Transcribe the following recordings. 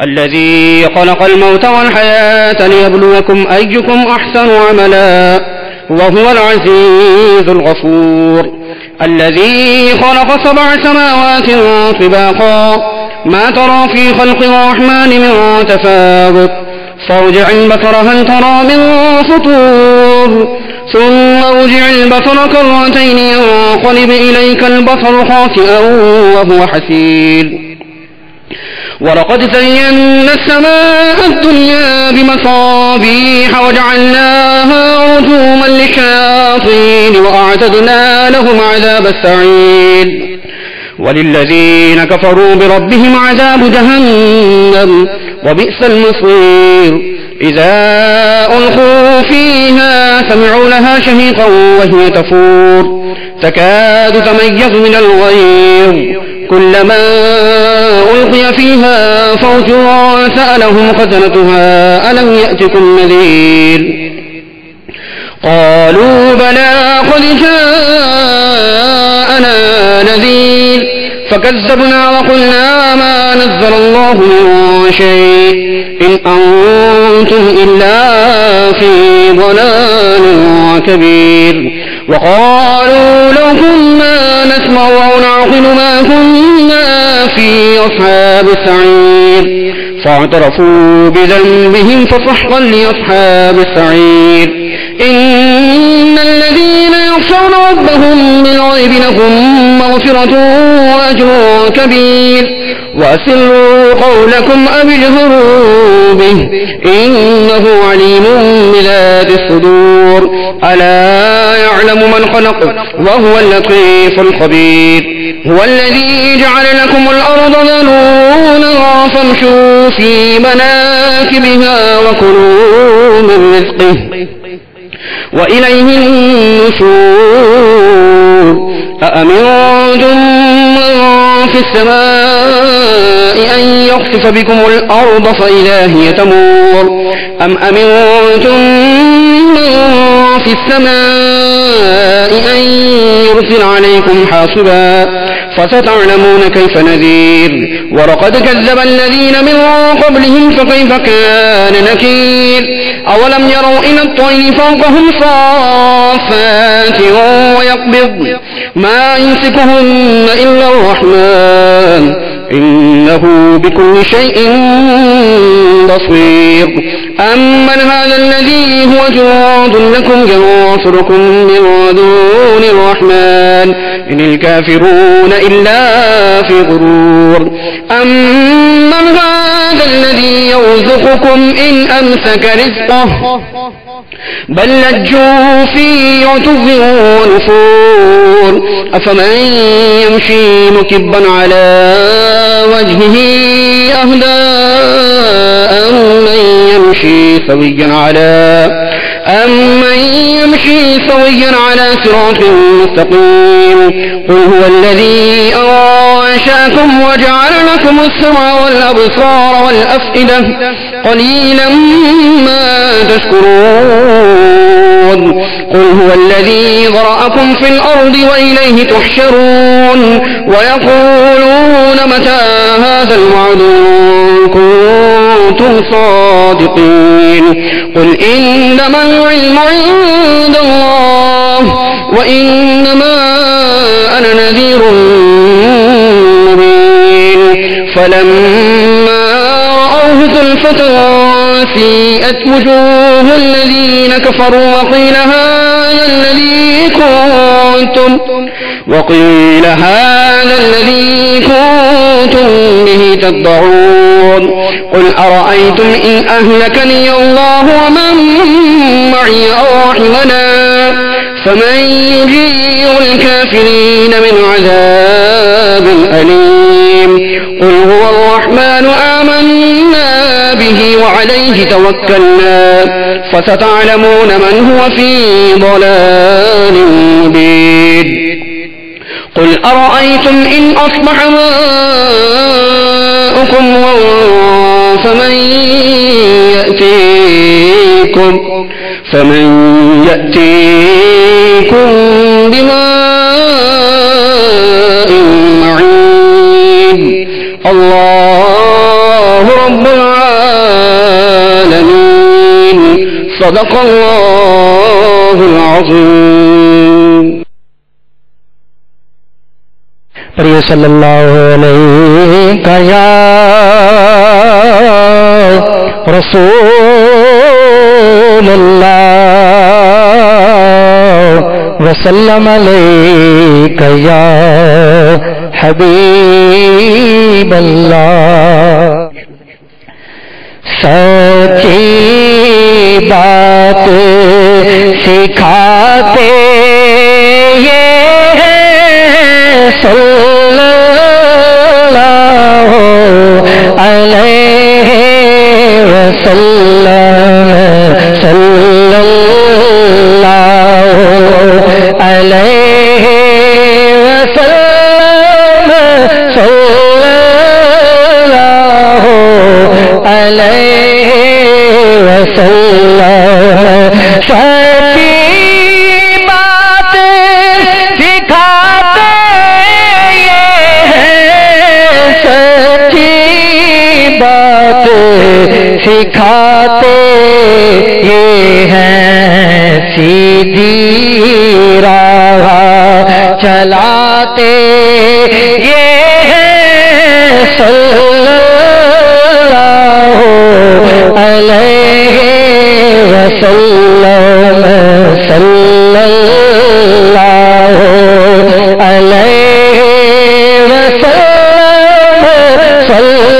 الذي خلق الموت والحياة ليبلوكم أيكم أحسن عملا وهو العزيز الغفور. الذي خلق 7 سماوات طباقا ما ترى في خلق الرحمن من تفاوت فارجع البصر هل ترى من فطور ثم ارجع البصر كرتين ينقلب إليك البصر خاسئا وهو حسير. ولقد زينا السماء الدنيا بمصابيح وجعلناها رجوما للشياطين وأعتدنا لهم عذاب السعير. وللذين كفروا بربهم عذاب جهنم وبئس المصير. إذا ألقوا فيها سمعوا لها شهيقا وهي تفور تكاد تميز من الغيظ كلما ألقي فيها فوج سألهم خزنتها ألم يأتكم نذير. قالوا بلى قد جاءنا نذير فكذبنا وقلنا ما نزل الله من شيء إن أنتم إلا في ضلال كبير. وقالوا لو كنا نسمع أو نعقل ما كنا في أصحاب السعير فاعترفوا بذنبهم فسحقا لأصحاب السعير. إن الذين يخشون ربهم بالغيب لهم مغفرة وأجر كبير. وأسروا قولكم أو اجهروا به إنه عليم بذات الصدور. ألا يعلم من خلق وهو اللطيف الخبير. هو الذي جعل لكم الأرض ذلولا فامشوا في مناكبها وكلوا من رزقه وإليه النشور. أأمنتم من في السماء أن يخسف بكم الأرض فإذا هي تمور أم أمنتم من في السماء أن يرسل عليكم حاصبا فستعلمون كيف نذير. ولقد كذب الذين من قبلهم فكيف كان نكير. أولم يروا إلى الطير فوقهم صافات ويقبض ما يمسكهن إلا الرحمن إنه بكل شيء بصير. أمن هذا الذي هو جند لكم ينصركم من دون الرحمن إن الكافرون إلا في غرور. أمن هذا الذي يرزقكم إن أمسك رزقه بل لجوا في عتو ونفور. أفمن يمشي مكبا على وجهه أهدى أمن يمشي سويا على صراط مستقيم. قل هو الذي أنشأكم وجعل لكم السمع والأبصار والأفئدة قليلا ما تشكرون. تعملون قل هو الذي ذرأكم في الأرض وإليه تحشرون ويقولون متى هذا الوعد إن كنتم صادقين قل إنما العلم عند الله وإنما أنا نذير مبين فلما رأوه زلفة سيئت وجوه الذين كفروا وقيل هذا الذي كنتم به تدعون قل أرأيتم إن أهلكني الله ومن معي أو رحمنا فمن يجير الكافرين من عذاب أليم قل هو الرحمن آمنا به وعليه توكلنا فستعلمون من هو في ضلال مبين قل أرأيتم إن أصبح ماؤكم غورا فمن يأتيكم بماء معين الله رب العالمين صدق الله العظيم صلی اللہ علیہ یا رسول اللہ وسلم علیک یا حبیب اللہ سچی بات سکھاتے یہ صلی اللہ علیہ وسلم صلی اللہ علیہ وسلم صلی اللہ علیہ وسلم سچی بات سکھاتے سکھاتے یہ ہیں سیدھی راہ چلاتے یہ ہیں صلی اللہ علیہ وسلم صلی اللہ علیہ وسلم صلی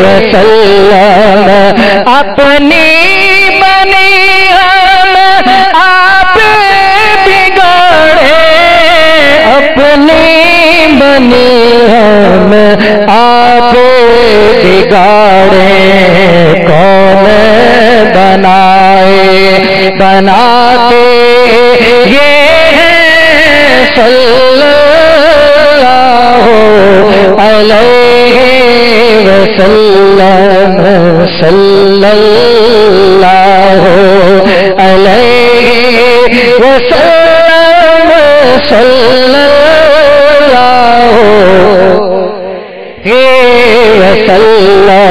وسلم اپنی بنی ہم آپ بگاڑے اپنی بنی ہم آپ بگاڑے کون بناتے یہ ہیں صلی اللہ علیہ وسلم صلی اللہ علیہ وسلم صلی اللہ وسلم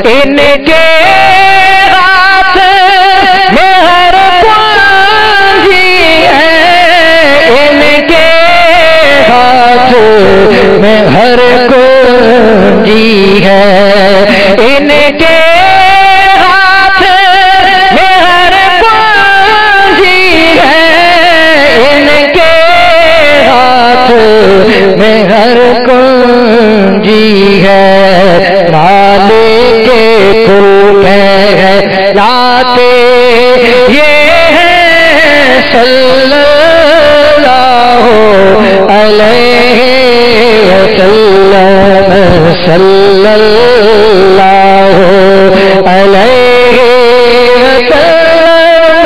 ان کے ہاتھ میں ہر پونجی ہے ان کے ہاتھ میں ہر کنجی ہے ان کے ہاتھ میں ہر کنجی ہے ان کے ہاتھ میں ہر کنجی ہے مالک کل لاتے یہ ہیں صلی اللہ علیہ وسلم صلی اللہ علیہ وسلم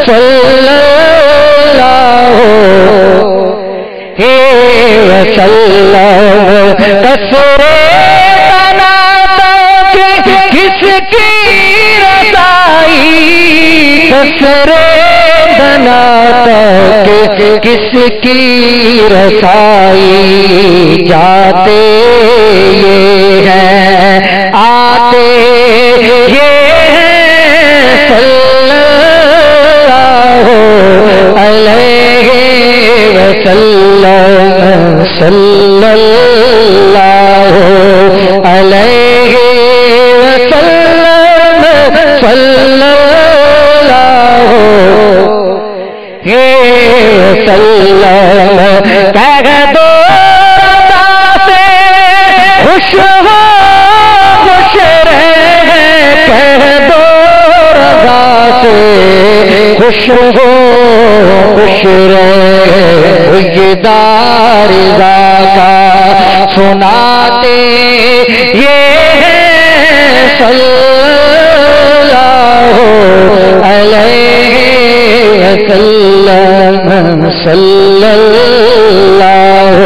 صلی اللہ وسلم کسرے تنادوں کے کس کے اسرے بناتا کہ کس کی رسائی جاتے یہ ہیں آتے یہ صلی اللہ علیہ وسلم صلی اللہ علیہ وسلم صلی اللہ وسلم کہہ دو سے خوش ہو خوش رہے کہہ دو رضا سے خوش ہو خوش رہے دار کا سناتے یہ صلی اللہ علیہ وسلم صلی اللہ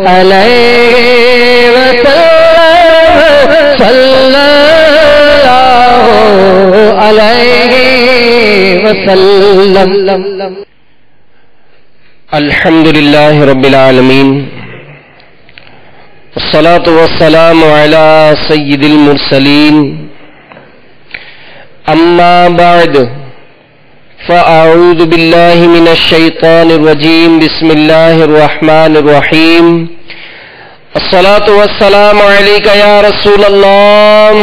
علیہ وسلم صلی اللہ علیہ وسلم. الحمد للہ رب العالمین والصلاة والسلام على سید المرسلین اما بعد فاعوذ باللہ من الشیطان الرجیم بسم اللہ الرحمن الرحیم الصلاة والسلام علیک یا رسول اللہ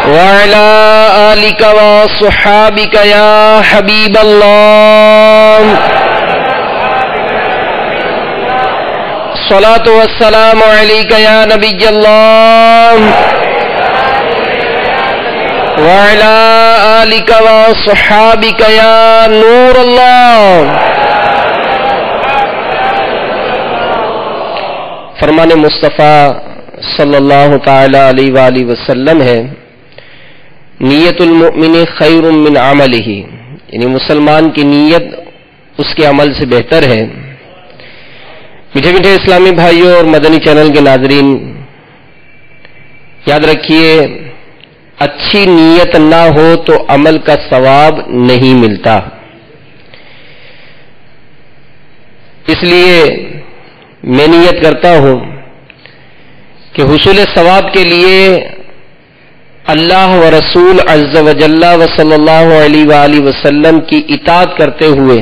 وعلى آلك وصحابك يا حبيب الله الصلاة والسلام عليك يا نبي الله وعلى آلك وصحابك يا نور الله. فرمان مصطفیٰ صلی اللہ تعالی علیہ وآلہ وسلم ہے نیت المؤمن خیر من عملہ، یعنی مسلمان کی نیت اس کے عمل سے بہتر ہے. میٹھے میٹھے اسلامی بھائیوں اور مدنی چینل کے ناظرین، یاد رکھیے اچھی نیت نہ ہو تو عمل کا ثواب نہیں ملتا. اس لیے میں نیت کرتا ہوں کہ حصول ثواب کے لیے اللہ و رسول عز و جل و صلی اللہ علیہ وآلہ وسلم کی اطاعت کرتے ہوئے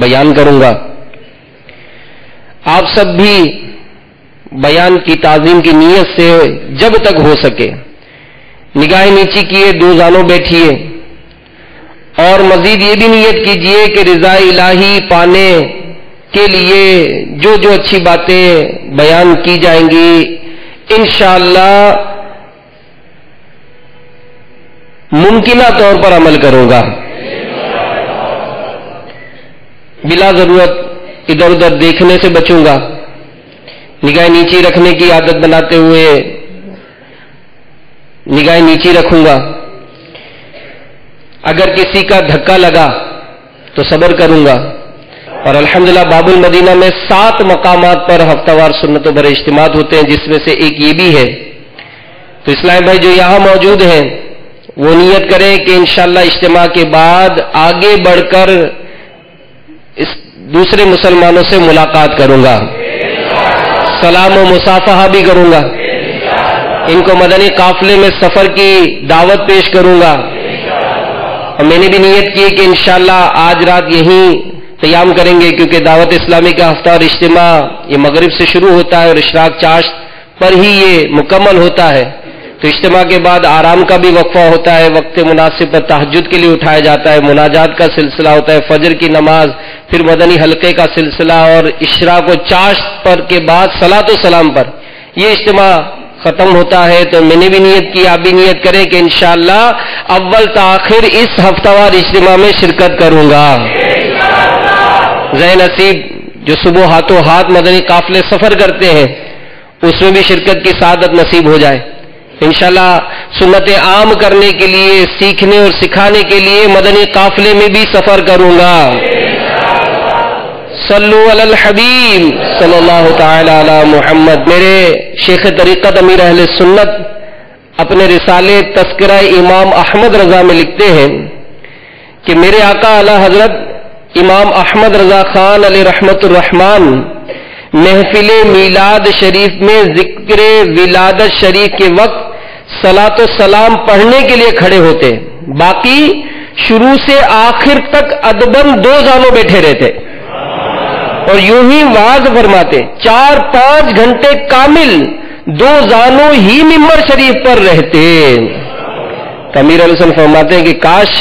بیان کروں گا. آپ سب بھی بیان کی تعظیم کی نیت سے جب تک ہو سکے نگاہیں نیچی کیے، دو زانوں بیٹھیے اور مزید یہ بھی نیت کیجئے کہ رضا الہی پانے کے لیے جو جو اچھی باتیں بیان کی جائیں گی انشاءاللہ ممکنہ طور پر عمل کروں گا. بلا ضرورت ادھر ادھر دیکھنے سے بچوں گا. نگاہیں نیچی رکھنے کی عادت بناتے ہوئے نگاہیں نیچی رکھوں گا. اگر کسی کا دھکا لگا تو صبر کروں گا. اور الحمدللہ باب المدینہ میں 7 مقامات پر ہفتہ وار سنتوں پر اجتماعات ہوتے ہیں، جس میں سے ایک یہ بھی ہے. تو اسلام بھائی جو یہاں موجود ہیں وہ نیت کریں کہ انشاءاللہ اجتماع کے بعد آگے بڑھ کر اس دوسرے مسلمانوں سے ملاقات کروں گا، سلام و مصافحہ بھی کروں گا، ان کو مدنی قافلے میں سفر کی دعوت پیش کروں گا. اور میں نے بھی نیت کی کہ انشاءاللہ آج رات یہیں قیام کریں گے، کیونکہ دعوت اسلامی کا ہفتہ اور اجتماع یہ مغرب سے شروع ہوتا ہے اور اشراق چاشت پر ہی یہ مکمل ہوتا ہے. تو اجتماع کے بعد آرام کا بھی وقفہ ہوتا ہے، وقت مناسب پر تہجد کے لیے اٹھایا جاتا ہے، مناجات کا سلسلہ ہوتا ہے، فجر کی نماز، پھر مدنی حلقے کا سلسلہ اور اشراق و چاشت پر کے بعد صلاۃ و سلام پر یہ اجتماع ختم ہوتا ہے. تو میں نے بھی نیت کی، آپ بھی نیت کریں کہ انشاءاللہ اول تاخیر اس ہفتہ وار اجتماع میں شرکت کروں گا. ذہن نصیب جو صبح ہاتھوں ہاتھ مدنی قافلے سفر کرتے ہیں اس میں بھی شرکت کی سعادت نصیب ہو جائے. انشاءاللہ سنت عام کرنے کے لیے، سیکھنے اور سکھانے کے لیے مدنی قافلے میں بھی سفر کروں گا. صلو علی الحبیب صلی اللہ تعالی علی محمد. میرے شیخ طریقت امیر اہل سنت اپنے رسالے تذکرہ امام احمد رضا میں لکھتے ہیں کہ میرے آقا اعلی حضرت امام احمد رضا خان علیہ رحمت الرحمان محفل میلاد شریف میں ذکر ولادت شریف کے وقت صلاۃ و سلام پڑھنے کے لیے کھڑے ہوتے، باقی شروع سے آخر تک ادباً 2 زانوں بیٹھے رہتے اور یوں ہی وعظ فرماتے، 4-5 گھنٹے کامل 2 زانوں ہی ممبر شریف پر رہتے۔ امیر علیہ السلام فرماتے ہیں کہ کاش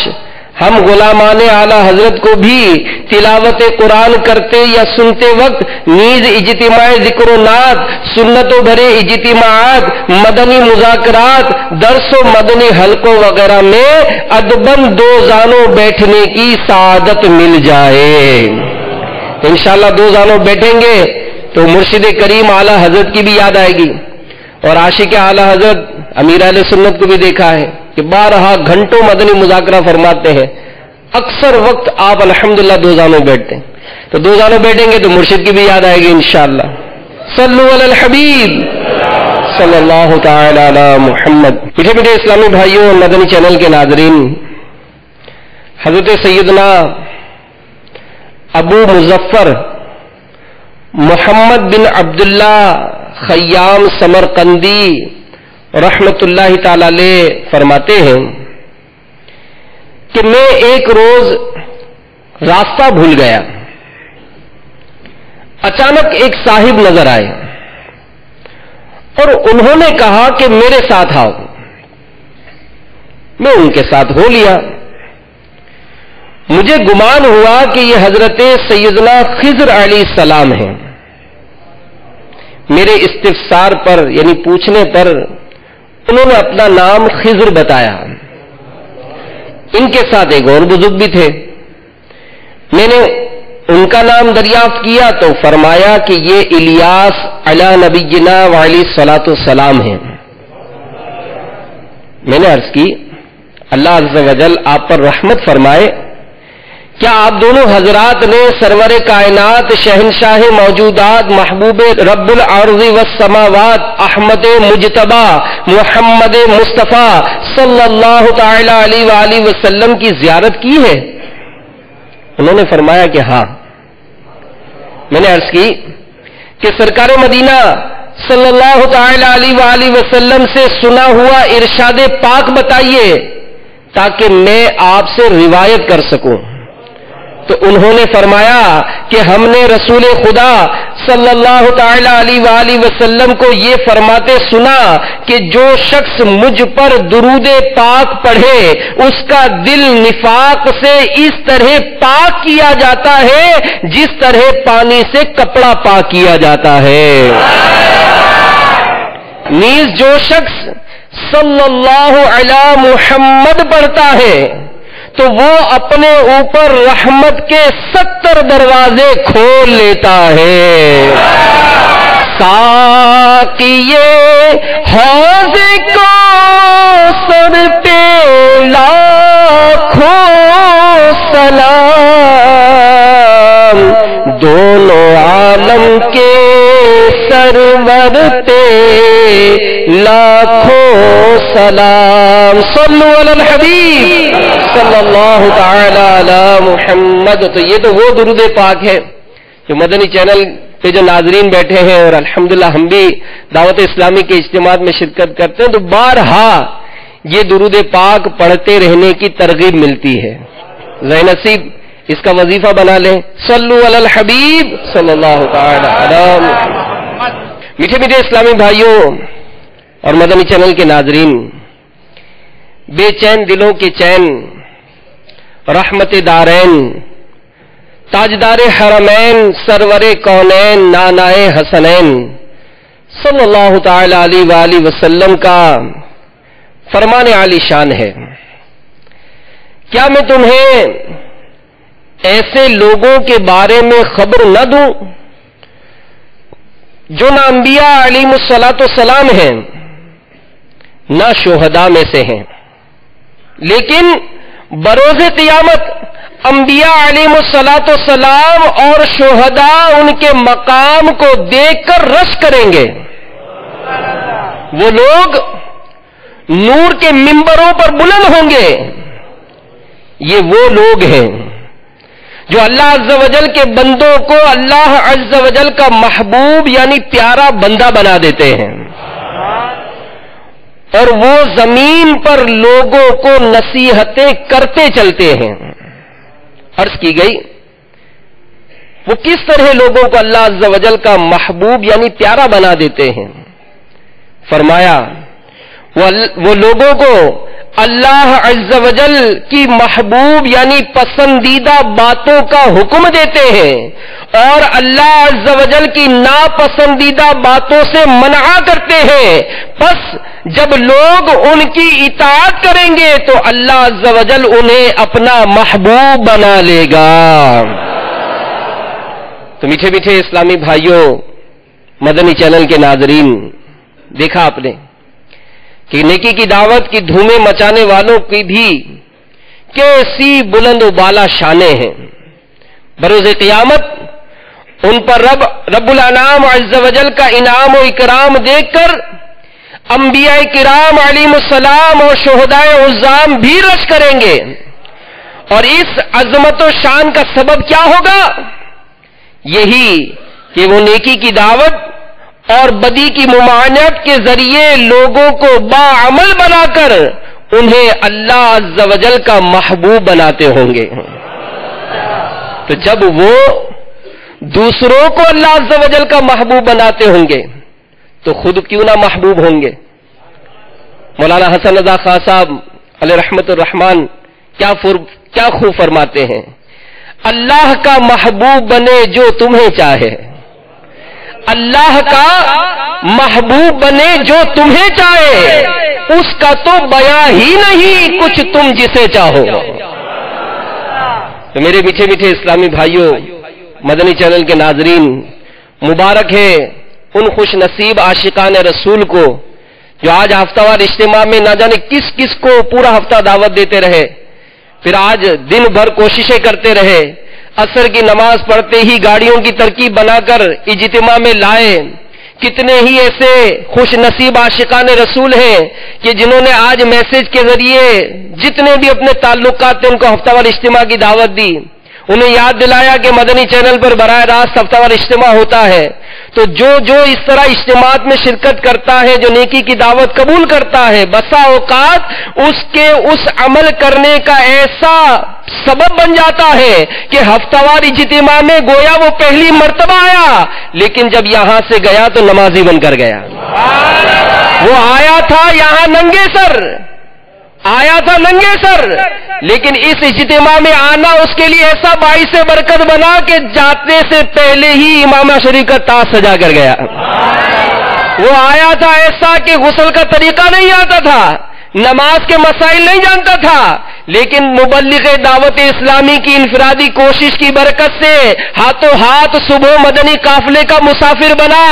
ہم غلامان اعلی حضرت کو بھی تلاوت قرآن کرتے یا سنتے وقت نیز اجتماع ذکر و نعت، سنتوں بھرے اجتماعات، مدنی مذاکرات، درس و مدنی حلقوں وغیرہ میں ادباً 2 زانوں بیٹھنے کی سعادت مل جائے۔ انشاءاللہ 2 زانوں بیٹھیں گے تو مرشد کریم اعلی حضرت کی بھی یاد آئے گی، اور عاشق اعلی حضرت امیر اہل سنت کو بھی دیکھا ہے کہ 12 گھنٹوں مدنی مذاکرہ فرماتے ہیں، اکثر وقت آپ الحمدللہ 2 زانوں بیٹھتے ہیں، تو 2 زانوں بیٹھیں گے تو مرشد کی بھی یاد آئے گی انشاءاللہ۔ صلو علی الحبیب صلی اللہ تعالی علی محمد۔ میٹھے میٹھے اسلامی بھائیوں اور مدنی چینل کے ناظرین، حضرت سیدنا ابو مظفر محمد بن عبداللہ خیام سمرقندی رحمت اللہ تعالی علیہ فرماتے ہیں کہ میں ایک روز راستہ بھول گیا، اچانک ایک صاحب نظر آئے اور انہوں نے کہا کہ میرے ساتھ آؤ۔ میں ان کے ساتھ ہو لیا۔ مجھے گمان ہوا کہ یہ حضرت سیدنا خضر علیہ السلام ہیں۔ میرے استفسار پر یعنی پوچھنے پر انہوں نے اپنا نام خضر بتایا۔ ان کے ساتھ ایک اور بزرگ بھی تھے، میں نے ان کا نام دریافت کیا تو فرمایا کہ یہ الیاس علی نبینا وعلیہ الصلاۃ والسلام ہیں۔ میں نے عرض کی اللہ عز و جل آپ پر رحمت فرمائے، کیا آپ دونوں حضرات نے سرور کائنات شہنشاہ موجودات محبوب رب الارض والسماوات احمد مجتبی محمد مصطفیٰ صلی اللہ تعالی علیہ وآلہ وسلم کی زیارت کی ہے؟ انہوں نے فرمایا کہ ہاں۔ میں نے عرض کی کہ سرکار مدینہ صلی اللہ تعالی علیہ وآلہ وسلم سے سنا ہوا ارشاد پاک بتائیے تاکہ میں آپ سے روایت کر سکوں۔ تو انہوں نے فرمایا کہ ہم نے رسول خدا صلی اللہ تعالی علیہ وآلہ وسلم کو یہ فرماتے سنا کہ جو شخص مجھ پر درود پاک پڑھے اس کا دل نفاق سے اس طرح پاک کیا جاتا ہے جس طرح پانی سے کپڑا پاک کیا جاتا ہے۔ نیز جو شخص صلی اللہ علی محمد پڑھتا ہے تو وہ اپنے اوپر رحمت کے 70 دروازے کھول لیتا ہے۔ ساقیے حوض کو سر پہ لاکھوں سلام، دونوں عالم کے سرور پہ لاکھوں سلام۔ صلو علی الحبیب صلی اللہ تعالی علی محمد۔ تو یہ تو وہ درود پاک ہے جو مدنی چینل پہ جو ناظرین بیٹھے ہیں، اور الحمدللہ ہم بھی دعوت اسلامی کے اجتماعات میں شرکت کرتے ہیں تو بارہا یہ درود پاک پڑھتے رہنے کی ترغیب ملتی ہے۔ ذہن نصیب اس کا وظیفہ بنا لیں۔ صلو علی الحبیب صلی اللہ تعالی علی محمد۔ میٹھے میٹھے اسلامی بھائیوں اور مدنی چینل کے ناظرین، بے چین دلوں کے چین، رحمت دارین، تاجدار حرمین، سرور کونین، نانائے حسنین صلی اللہ تعالی علیہ وآلہ وسلم کا فرمان عالی شان ہے۔ کیا میں تمہیں ایسے لوگوں کے بارے میں خبر نہ دوں جو نہ انبیاء علیہم الصلاۃ والسلام ہیں نہ شہداء میں سے ہیں، لیکن بروز قیامت انبیاء علیہم الصلاۃ والسلام اور شہداء ان کے مقام کو دیکھ کر رشک کریں گے۔ وہ لوگ نور کے منبروں پر بلند ہوں گے، یہ وہ لوگ ہیں جو اللہ عز و جل کے بندوں کو اللہ عز و جل کا محبوب یعنی پیارا بندہ بنا دیتے ہیں، اور وہ زمین پر لوگوں کو نصیحتیں کرتے چلتے ہیں۔ عرض کی گئی وہ کس طرح لوگوں کو اللہ عز و جل کا محبوب یعنی پیارا بنا دیتے ہیں؟ فرمایا وہ لوگوں کو اللہ عز و جل کی محبوب یعنی پسندیدہ باتوں کا حکم دیتے ہیں اور اللہ عز و جل کی ناپسندیدہ باتوں سے منع کرتے ہیں۔ پس جب لوگ ان کی اطاعت کریں گے تو اللہ عز و جل انہیں اپنا محبوب بنا لے گا۔ تو میٹھے میٹھے اسلامی بھائیوں، مدنی چینل کے ناظرین، دیکھا آپ نے کہ نیکی کی دعوت کی دھومیں مچانے والوں کی بھی کیسی بلند و بالا شانیں ہیں۔ بروز قیامت ان پر رب الانام عز و جل کا انعام و اکرام دیکھ کر انبیاء کرام علیہم السلام اور شہدائے عظام بھی رش کریں گے، اور اس عظمت و شان کا سبب کیا ہوگا؟ یہی کہ وہ نیکی کی دعوت اور بدی کی ممانعت کے ذریعے لوگوں کو باعمل بنا کر انہیں اللہ عز و جل کا محبوب بناتے ہوں گے۔ تو جب وہ دوسروں کو اللہ عز و جل کا محبوب بناتے ہوں گے تو خود کیوں نہ محبوب ہوں گے؟ مولانا حسن رضا خان صاحب علیہ رحمت الرحمان کیا خوب فرماتے ہیں، اللہ کا محبوب بنے جو تمہیں چاہے، اللہ کا محبوب بنے جو تمہیں چاہے، اس کا تو بیاں ہی نہیں کچھ تم جسے چاہو۔ تو میرے میٹھے میٹھے اسلامی بھائیوں، مدنی چینل کے ناظرین، مبارک ہے ان خوش نصیب عاشقان رسول کو جو آج ہفتہ وار اجتماع میں نہ جانے کس کس کو پورا ہفتہ دعوت دیتے رہے، پھر آج دن بھر کوششیں کرتے رہے، عصر کی نماز پڑھتے ہی گاڑیوں کی ترکیب بنا کر اجتماع میں لائے۔ کتنے ہی ایسے خوش نصیب عاشقان رسول ہیں کہ جنہوں نے آج میسج کے ذریعے جتنے بھی اپنے تعلقات تھے ان کو ہفتہ وار اجتماع کی دعوت دی، انہیں یاد دلایا کہ مدنی چینل پر براہ راست ہفتہ وار اجتماع ہوتا ہے۔ تو جو اس طرح اجتماعات میں شرکت کرتا ہے، جو نیکی کی دعوت قبول کرتا ہے، بسا اوقات اس عمل کرنے کا ایسا سبب بن جاتا ہے کہ ہفتہ وار اجتماع میں گویا وہ پہلی مرتبہ آیا، لیکن جب یہاں سے گیا تو نمازی بن کر گیا۔ وہ آیا تھا یہاں ننگے سر، لیکن اس اجتماع میں آنا اس کے لیے ایسا باعث برکت بنا کہ جاتے سے پہلے ہی امامہ شریف کا تاج سجا کر گیا۔ وہ آیا تھا ایسا کہ غسل کا طریقہ نہیں آتا تھا، نماز کے مسائل نہیں جانتا تھا، لیکن مبلغ دعوت اسلامی کی انفرادی کوشش کی برکت سے ہاتھوں ہاتھ صبح مدنی قافلے کا مسافر بنا،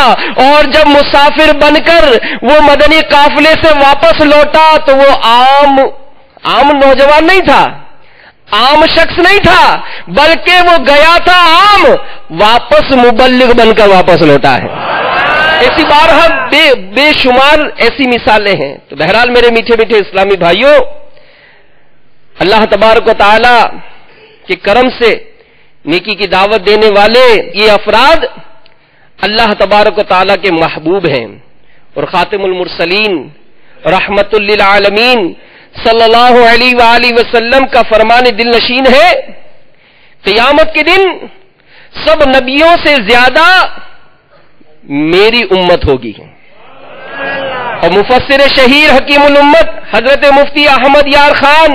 اور جب مسافر بن کر وہ مدنی قافلے سے واپس لوٹا تو وہ عام نوجوان نہیں تھا، عام شخص نہیں تھا، بلکہ وہ گیا تھا عام، واپس مبلغ بن کر واپس لوٹا ہے۔ ایسی بارہا بے شمار ایسی مثالیں ہیں۔ تو بہرحال میرے میٹھے میٹھے اسلامی بھائیوں، اللہ تبارک و تعالی کے کرم سے نیکی کی دعوت دینے والے یہ افراد اللہ تبارک و تعالی کے محبوب ہیں، اور خاتم المرسلین رحمت للعالمین صلی اللہ علیہ وآلہ وسلم کا فرمان دل نشین ہے، قیامت کے دن سب نبیوں سے زیادہ میری امت ہوگی۔ اور مفسر شہیر حکیم الامت حضرت مفتی احمد یار خان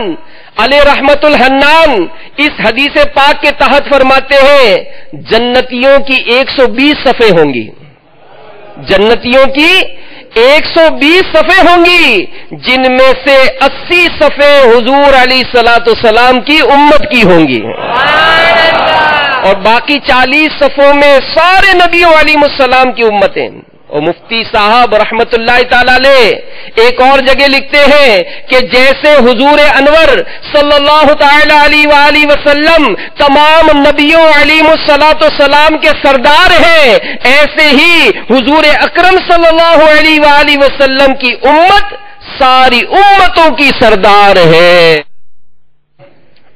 علیہ رحمت الحنان اس حدیث پاک کے تحت فرماتے ہیں جنتیوں کی 120 صفیں ہوں گی، جنتیوں کی 120 صفیں ہوں گی، جن میں سے 80 صفیں حضور علیہ الصلوۃ والسلام کی امت کی ہوں گی، اور باقی 40 صفوں میں سارے نبیوں علیہ السلام کی امتیں۔ اور مفتی صاحب رحمت اللہ تعالی علیہ ایک اور جگہ لکھتے ہیں کہ جیسے حضور انور صلی اللہ تعالی علیہ وآلہ وسلم تمام نبیوں علیہ الصلوۃ والسلام کے سردار ہیں، ایسے ہی حضور اکرم صلی اللہ علیہ وآلہ وسلم کی امت ساری امتوں کی سردار ہے۔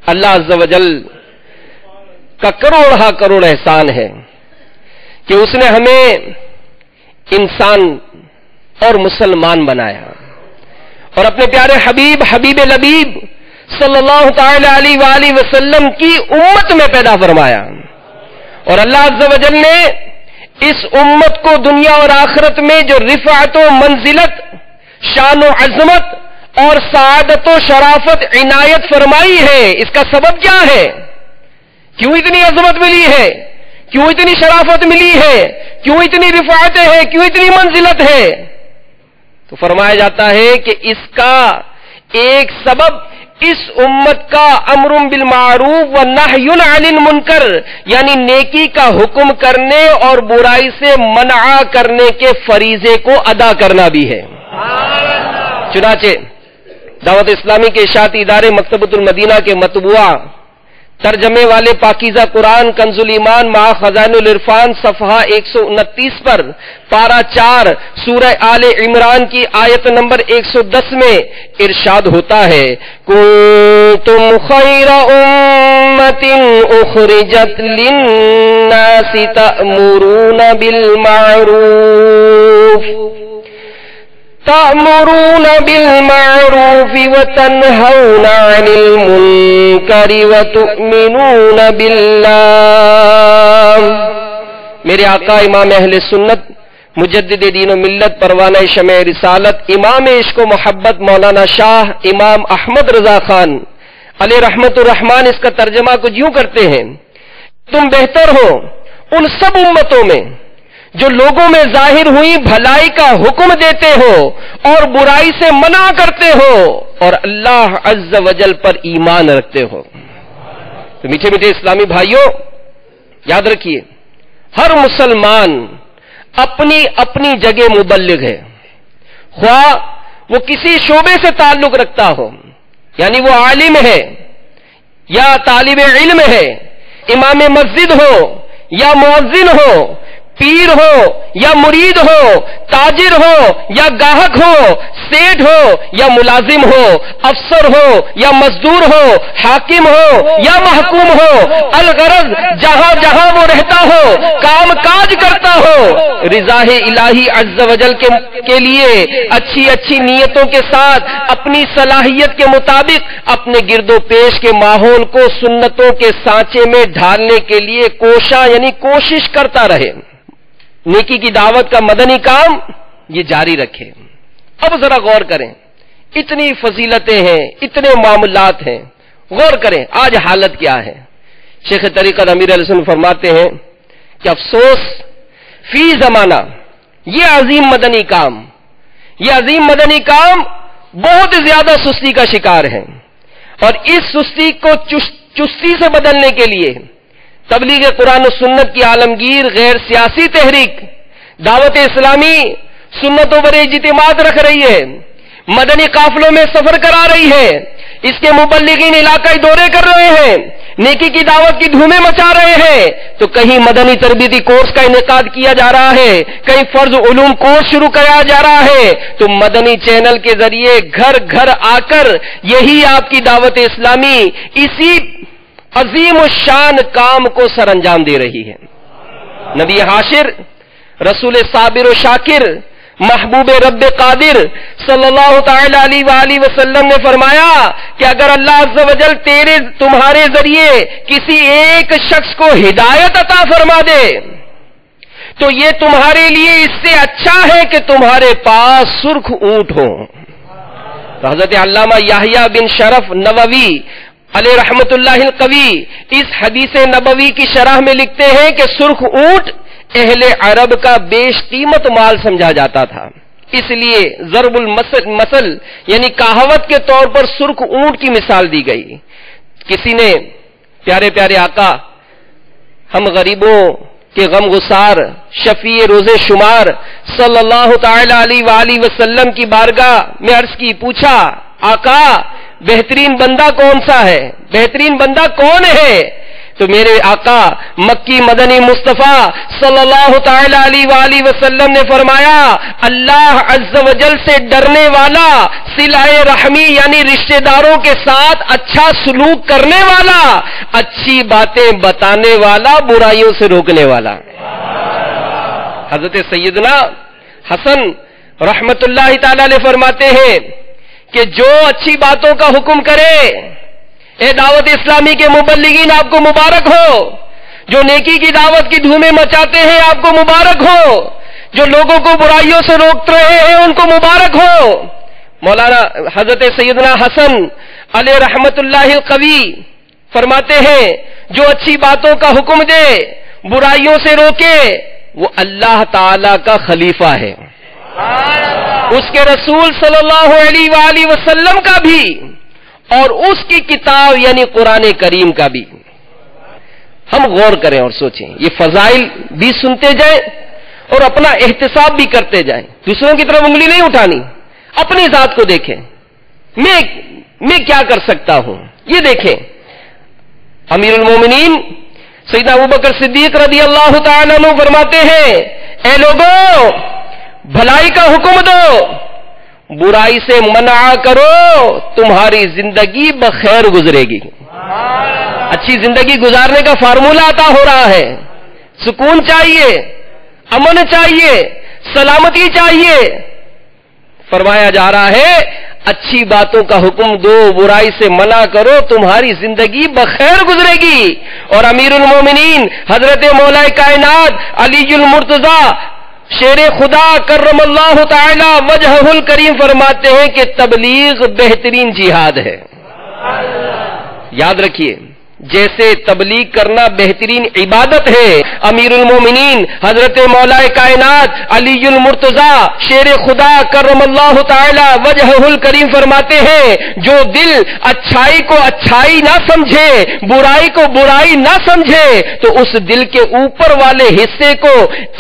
اللہ عز و جل کا کروڑ کروڑ احسان ہے کہ اس نے ہمیں انسان اور مسلمان بنایا اور اپنے پیارے حبیب لبیب صلی اللہ تعالی علیہ وآلہ وسلم کی امت میں پیدا فرمایا، اور اللہ عز و جل نے اس امت کو دنیا اور آخرت میں جو رفعت و منزلت، شان و عظمت اور سعادت و شرافت عنایت فرمائی ہے، اس کا سبب کیا ہے؟ کیوں اتنی عظمت ملی ہے؟ کیوں اتنی شرافت ملی ہے؟ کیوں اتنی رفعتیں ہیں؟ کیوں اتنی منزلت ہے؟ تو فرمایا جاتا ہے کہ اس کا ایک سبب اس امت کا امر بالمعروف و نہی عن المنکر، یعنی نیکی کا حکم کرنے اور برائی سے منع کرنے کے فریضے کو ادا کرنا بھی ہے۔ چنانچہ دعوت اسلامی کے اشاعتی ادارے مکتبۃ المدینہ کے مطبوعہ ترجمے والے پاکیزہ قرآن کنز الایمان مع خزائن العرفان صفحہ 129 پر پارہ 4 سورہ آل عمران کی آیت نمبر 110 میں ارشاد ہوتا ہے، کنتم خیر امۃ اخرجت للناس تأمرون بالمعروف وتنهون عن المنکر وتؤمنون باللہ۔ میرے آقا امام اہل سنت مجدد دین و ملت پروانہ شمع رسالت امام عشق و محبت مولانا شاہ امام احمد رضا خان علیہ رحمت الرحمان اس کا ترجمہ کچھ یوں کرتے ہیں، تم بہتر ہو ان سب امتوں میں جو لوگوں میں ظاہر ہوئی بھلائی کا حکم دیتے ہو اور برائی سے منع کرتے ہو اور اللہ عز و جل پر ایمان رکھتے ہو۔ تو میٹھے میٹھے اسلامی بھائیوں، یاد رکھیے ہر مسلمان اپنی اپنی جگہ مبلغ ہے، خواہ وہ کسی شعبے سے تعلق رکھتا ہو، یعنی وہ عالم ہے یا طالب علم ہے، امام مسجد ہو یا مؤذن ہو، پیر ہو یا مرید ہو، تاجر ہو یا گاہک ہو، سیٹ ہو یا ملازم ہو، افسر ہو یا مزدور ہو، حاکم ہو یا محکوم ہو، الغرض جہاں جہاں وہ رہتا ہو، کام کاج کرتا ہو، رضا الہی عز و جل کے لیے اچھی اچھی نیتوں کے ساتھ اپنی صلاحیت کے مطابق اپنے گرد و پیش کے ماحول کو سنتوں کے سانچے میں ڈھالنے کے لیے کوشش کرتا رہے، نیکی کی دعوت کا مدنی کام یہ جاری رکھے۔ اب ذرا غور کریں، اتنی فضیلتیں ہیں، اتنے معاملات ہیں، غور کریں آج حالت کیا ہے۔ شیخ طریقت امیر علیہ السلام فرماتے ہیں کہ افسوس فی زمانہ یہ عظیم مدنی کام بہت زیادہ سستی کا شکار ہے، اور اس سستی کو چستی سے بدلنے کے لیے تبلیغ قرآن و سنت کی عالمگیر غیر سیاسی تحریک دعوت اسلامی سنتوں پر اجتماع رکھ رہی ہے، مدنی قافلوں میں سفر کرا رہی ہے، اس کے مبلغین علاقائی دورے کر رہے ہیں، نیکی کی دعوت کی دھومیں مچا رہے ہیں، تو کہیں مدنی تربیتی کورس کا انعقاد کیا جا رہا ہے، کہیں فرض علوم کورس شروع کرایا جا رہا ہے، تو مدنی چینل کے ذریعے گھر گھر آ کر یہی آپ کی دعوت اسلامی اسی عظیم الشان کام کو سر انجام دے رہی ہے۔ نبی حاشر، رسول صابر و شاکر، محبوب رب قادر صلی اللہ تعالی علیہ وآلہ وسلم نے فرمایا کہ اگر اللہ عز و جل تمہارے ذریعے کسی ایک شخص کو ہدایت عطا فرما دے تو یہ تمہارے لیے اس سے اچھا ہے کہ تمہارے پاس سرخ اونٹ ہو۔ تو حضرت علامہ یحییٰ بن شرف نووی علیہ رحمت اللہ القوی اس حدیث نبوی کی شرح میں لکھتے ہیں کہ سرخ اونٹ اہل عرب کا بیش قیمت مال سمجھا جاتا تھا، اس لیے ضرب المثل یعنی کہاوت کے طور پر سرخ اونٹ کی مثال دی گئی۔ کسی نے پیارے پیارے آقا ہم غریبوں کے غم گسار شفیع روز شمار صلی اللہ تعالی علیہ وآلہ وسلم کی بارگاہ میں عرض کی، پوچھا آقا بہترین بندہ کون سا ہے؟ بہترین بندہ کون ہے؟ تو میرے آقا مکی مدنی مصطفیٰ صلی اللہ تعالی علیہ وآلہ وسلم نے فرمایا اللہ عز و جل سے ڈرنے والا، صلہ رحمی یعنی رشتہ داروں کے ساتھ اچھا سلوک کرنے والا، اچھی باتیں بتانے والا، برائیوں سے روکنے والا۔ حضرت سیدنا حسن رحمت اللہ تعالی علیہ فرماتے ہیں کہ جو اچھی باتوں کا حکم کرے، اے دعوت اسلامی کے مبلغین آپ کو مبارک ہو، جو نیکی کی دعوت کی دھومیں مچاتے ہیں آپ کو مبارک ہو، جو لوگوں کو برائیوں سے روک رہے ہیں ان کو مبارک ہو۔ مولانا حضرت سیدنا حسن علیہ رحمت اللہ القوی فرماتے ہیں جو اچھی باتوں کا حکم دے، برائیوں سے روکے، وہ اللہ تعالی کا خلیفہ ہے، اس کے رسول صلی اللہ علیہ وآلہ وسلم کا بھی، اور اس کی کتاب یعنی قرآن کریم کا بھی۔ ہم غور کریں اور سوچیں، یہ فضائل بھی سنتے جائیں اور اپنا احتساب بھی کرتے جائیں، دوسروں کی طرف انگلی نہیں اٹھانی، اپنی ذات کو دیکھیں، میں کیا کر سکتا ہوں، یہ دیکھیں۔ امیر المومنین سیدنا ابوبکر صدیق رضی اللہ تعالیٰ عنہ فرماتے ہیں اے لوگوں بھلائی کا حکم دو، برائی سے منع کرو، تمہاری زندگی بخیر گزرے گی۔ اچھی زندگی گزارنے کا فارمولہ عطا ہو رہا ہے، سکون چاہیے، امن چاہیے، سلامتی چاہیے۔ فرمایا جا رہا ہے اچھی باتوں کا حکم دو، برائی سے منع کرو، تمہاری زندگی بخیر گزرے گی۔ اور امیر المومنین حضرت مولا کائنات علی المرتضیٰ شیر خدا کرم اللہ تعالی وجہہ الکریم فرماتے ہیں کہ تبلیغ بہترین جہاد ہے۔ یاد رکھیے، جیسے تبلیغ کرنا بہترین عبادت ہے، امیر المومنین حضرت مولا کائنات علی المرتضیٰ شیر خدا کرم اللہ تعالی وجہہ الکریم فرماتے ہیں جو دل اچھائی کو اچھائی نہ سمجھے، برائی کو برائی نہ سمجھے، تو اس دل کے اوپر والے حصے کو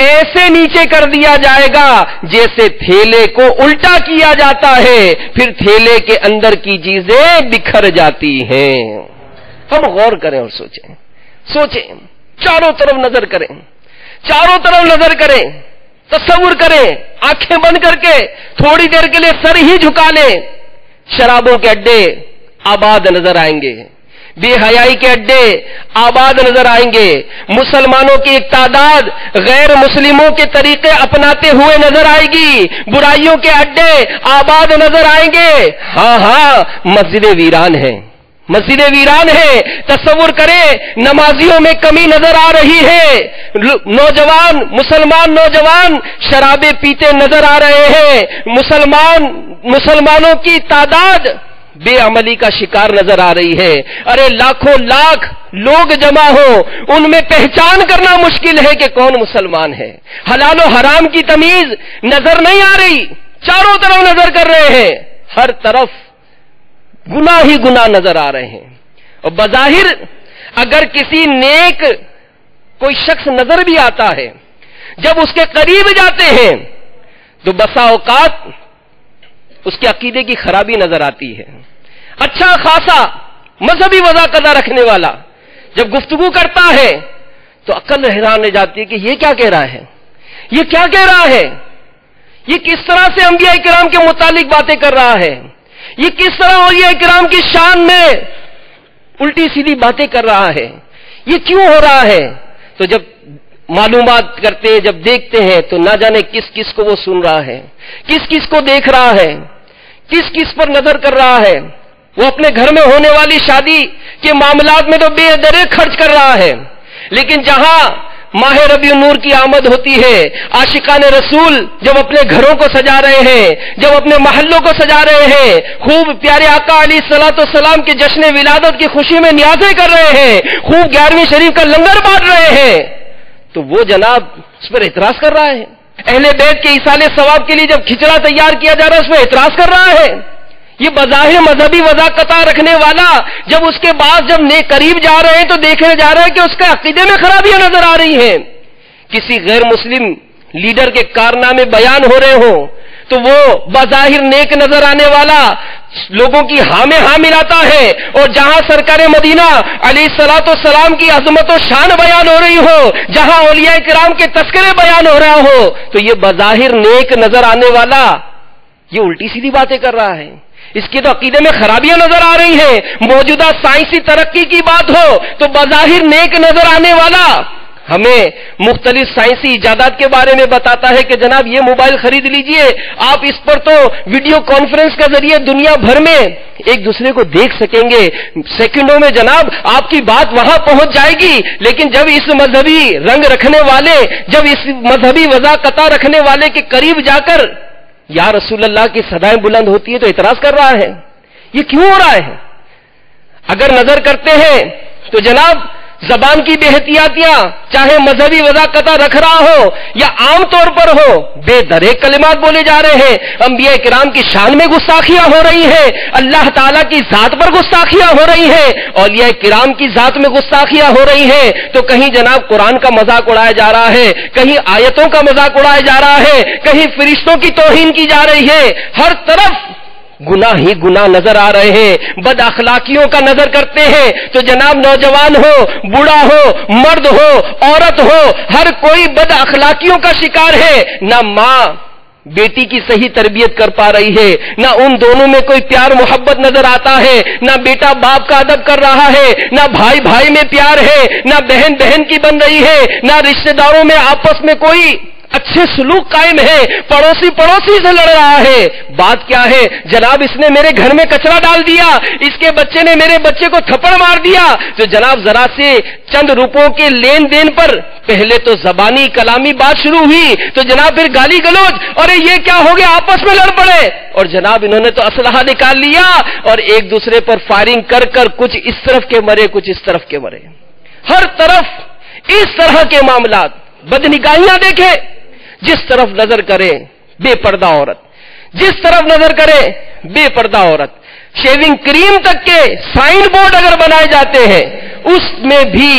ایسے نیچے کر دیا جائے گا جیسے تھیلے کو الٹا کیا جاتا ہے، پھر تھیلے کے اندر کی چیزیں بکھر جاتی ہیں۔ ہم غور کریں اور سوچیں، چاروں طرف نظر کریں، چاروں طرف نظر کریں، تصور کریں، آنکھیں بند کر کے تھوڑی دیر کے لیے سر ہی جھکا لیں، شرابوں کے اڈے آباد نظر آئیں گے، بے حیائی کے اڈے آباد نظر آئیں گے، مسلمانوں کی ایک تعداد غیر مسلموں کے طریقے اپناتے ہوئے نظر آئے گی، برائیوں کے اڈے آباد نظر آئیں گے۔ ہاں مسجد ویران ہے، مسجد ویران ہے۔ تصور کریں نمازیوں میں کمی نظر آ رہی ہے، مسلمان نوجوان شرابیں پیتے نظر آ رہے ہیں، مسلمانوں کی تعداد بے عملی کا شکار نظر آ رہی ہے۔ ارے لاکھوں لاکھ لوگ جمع ہو، ان میں پہچان کرنا مشکل ہے کہ کون مسلمان ہے۔ حلال و حرام کی تمیز نظر نہیں آ رہی، چاروں طرف نظر کر رہے ہیں، ہر طرف گناہ ہی گناہ نظر آ رہے ہیں۔ اور بظاہر اگر کسی نیک کوئی شخص نظر بھی آتا ہے، جب اس کے قریب جاتے ہیں تو بسا اوقات اس کے عقیدے کی خرابی نظر آتی ہے۔ اچھا خاصا مذہبی وضاقتہ رکھنے والا جب گفتگو کرتا ہے تو عقل حیران رہ جاتی ہے کہ یہ کیا کہہ رہا ہے، یہ کیا کہہ رہا ہے، یہ کس طرح سے انبیاء کرام کے متعلق باتیں کر رہا ہے، یہ کس طرح اولیاء کرام کی شان میں الٹی سیدھی باتیں کر رہا ہے، یہ کیوں ہو رہا ہے؟ تو جب معلومات کرتے ہیں، جب دیکھتے ہیں تو نہ جانے کس کس کو وہ سن رہا ہے، کس کس کو دیکھ رہا ہے، کس کس پر نظر کر رہا ہے۔ وہ اپنے گھر میں ہونے والی شادی کے معاملات میں تو بے درے خرچ کر رہا ہے، لیکن جہاں ماہ ربیع النور کی آمد ہوتی ہے، عاشقان رسول جب اپنے گھروں کو سجا رہے ہیں، جب اپنے محلوں کو سجا رہے ہیں، خوب پیارے آقا علیہ الصلوۃ والسلام کے جشن ولادت کی خوشی میں نیازیں کر رہے ہیں، خوب 11ویں شریف کا لنگر بانٹ رہے ہیں، تو وہ جناب اس پر اعتراض کر رہا ہے۔ اہل بیت کے ایصال ثواب کے لیے جب کھچڑا تیار کیا جا رہا ہے اس پر اعتراض کر رہا ہے۔ یہ بظاہر مذہبی وضاقتہ رکھنے والا جب اس کے بعد جب قریب جا رہے ہیں تو دیکھنے جا رہے ہیں کہ اس کے عقیدے میں خرابیاں نظر آ رہی ہیں۔ کسی غیر مسلم لیڈر کے کارنامے بیان ہو رہے ہوں تو وہ بظاہر نیک نظر آنے والا لوگوں کی ہاں میں ہاں ملاتا ہے، اور جہاں سرکار مدینہ علیہ الصلوۃ والسلام کی عظمت و شان بیان ہو رہی ہو، جہاں اولیاء کرام کے تذکرے بیان ہو رہا ہو، تو یہ بظاہر نیک نظر آنے والا یہ الٹی سیدھی باتیں کر رہا ہے، اس کے تو عقیدے میں خرابیاں نظر آ رہی ہیں۔ موجودہ سائنسی ترقی کی بات ہو تو بظاہر نیک نظر آنے والا ہمیں مختلف سائنسی ایجادات کے بارے میں بتاتا ہے کہ جناب یہ موبائل خرید لیجئے، آپ اس پر تو ویڈیو کانفرنس کے ذریعے دنیا بھر میں ایک دوسرے کو دیکھ سکیں گے، سیکنڈوں میں جناب آپ کی بات وہاں پہنچ جائے گی۔ لیکن جب اس مذہبی رنگ رکھنے والے، جب اس مذہبی وضاقتہ رکھنے والے کے قریب جا کر یا رسول اللہ کی صدائیں بلند ہوتی ہے تو اعتراض کر رہا ہے، یہ کیوں ہو رہا ہے؟ اگر نظر کرتے ہیں تو جناب زبان کی بے احتیاطیاں، چاہے مذہبی وضاقتہ رکھ رہا ہو یا عام طور پر ہو، بے دریغ کلمات بولے جا رہے ہیں، انبیاء کرام کی شان میں گستاخیاں ہو رہی ہیں، اللہ تعالیٰ کی ذات پر گستاخیاں ہو رہی ہیں، اولیاء کرام کی ذات میں گستاخیاں ہو رہی ہیں، تو کہیں جناب قرآن کا مذاق اڑایا جا رہا ہے، کہیں آیتوں کا مذاق اڑایا جا رہا ہے، کہیں فرشتوں کی توہین کی جا رہی ہے، ہر طرف گناہ ہی گناہ نظر آ رہے ہیں۔ بد اخلاقیوں کا نظر کرتے ہیں تو جناب نوجوان ہو، بوڑھا ہو، مرد ہو، عورت ہو، ہر کوئی بد اخلاقیوں کا شکار ہے۔ نہ ماں بیٹی کی صحیح تربیت کر پا رہی ہے، نہ ان دونوں میں کوئی پیار محبت نظر آتا ہے، نہ بیٹا باپ کا ادب کر رہا ہے، نہ بھائی بھائی میں پیار ہے، نہ بہن بہن کی بن رہی ہے، نہ رشتہ داروں میں آپس میں کوئی اچھے سلوک قائم ہے، پڑوسی پڑوسی سے لڑ رہا ہے۔ بات کیا ہے جناب؟ اس نے میرے گھر میں کچرا ڈال دیا، اس کے بچے نے میرے بچے کو تھپڑ مار دیا، تو جناب ذرا سے چند روپوں کے لین دین پر پہلے تو زبانی کلامی بات شروع ہوئی، تو جناب پھر گالی گلوچ، اور یہ کیا ہو گیا، آپس میں لڑ پڑے، اور جناب انہوں نے تو اسلحہ نکال لیا اور ایک دوسرے پر فائرنگ کر کر کچھ اس طرف کے مرے، کچھ اس طرف کے مرے۔ ہر طرف اس طرح کے معاملات، بدنگاہیاں دیکھیں، جس طرف نظر کرے بے پردہ عورت، جس طرف نظر کرے بے پردہ عورت، شیونگ کریم تک کے سائن بورڈ اگر بنائے جاتے ہیں اس میں بھی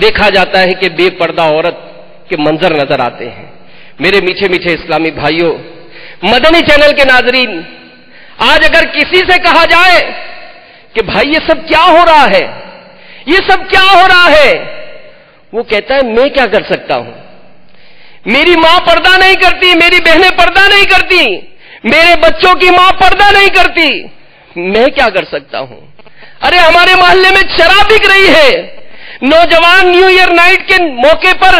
دیکھا جاتا ہے کہ بے پردہ عورت کے منظر نظر آتے ہیں۔ میرے میٹھے میٹھے اسلامی بھائیوں، مدنی چینل کے ناظرین، آج اگر کسی سے کہا جائے کہ بھائی یہ سب کیا ہو رہا ہے، یہ سب کیا ہو رہا ہے، وہ کہتا ہے میں کیا کر سکتا ہوں، میری ماں پردہ نہیں کرتی، میری بہنیں پردہ نہیں کرتی، میرے بچوں کی ماں پردہ نہیں کرتی، میں کیا کر سکتا ہوں؟ ارے ہمارے محلے میں شراب بک رہی ہے، نوجوان نیو ایئر نائٹ کے موقع پر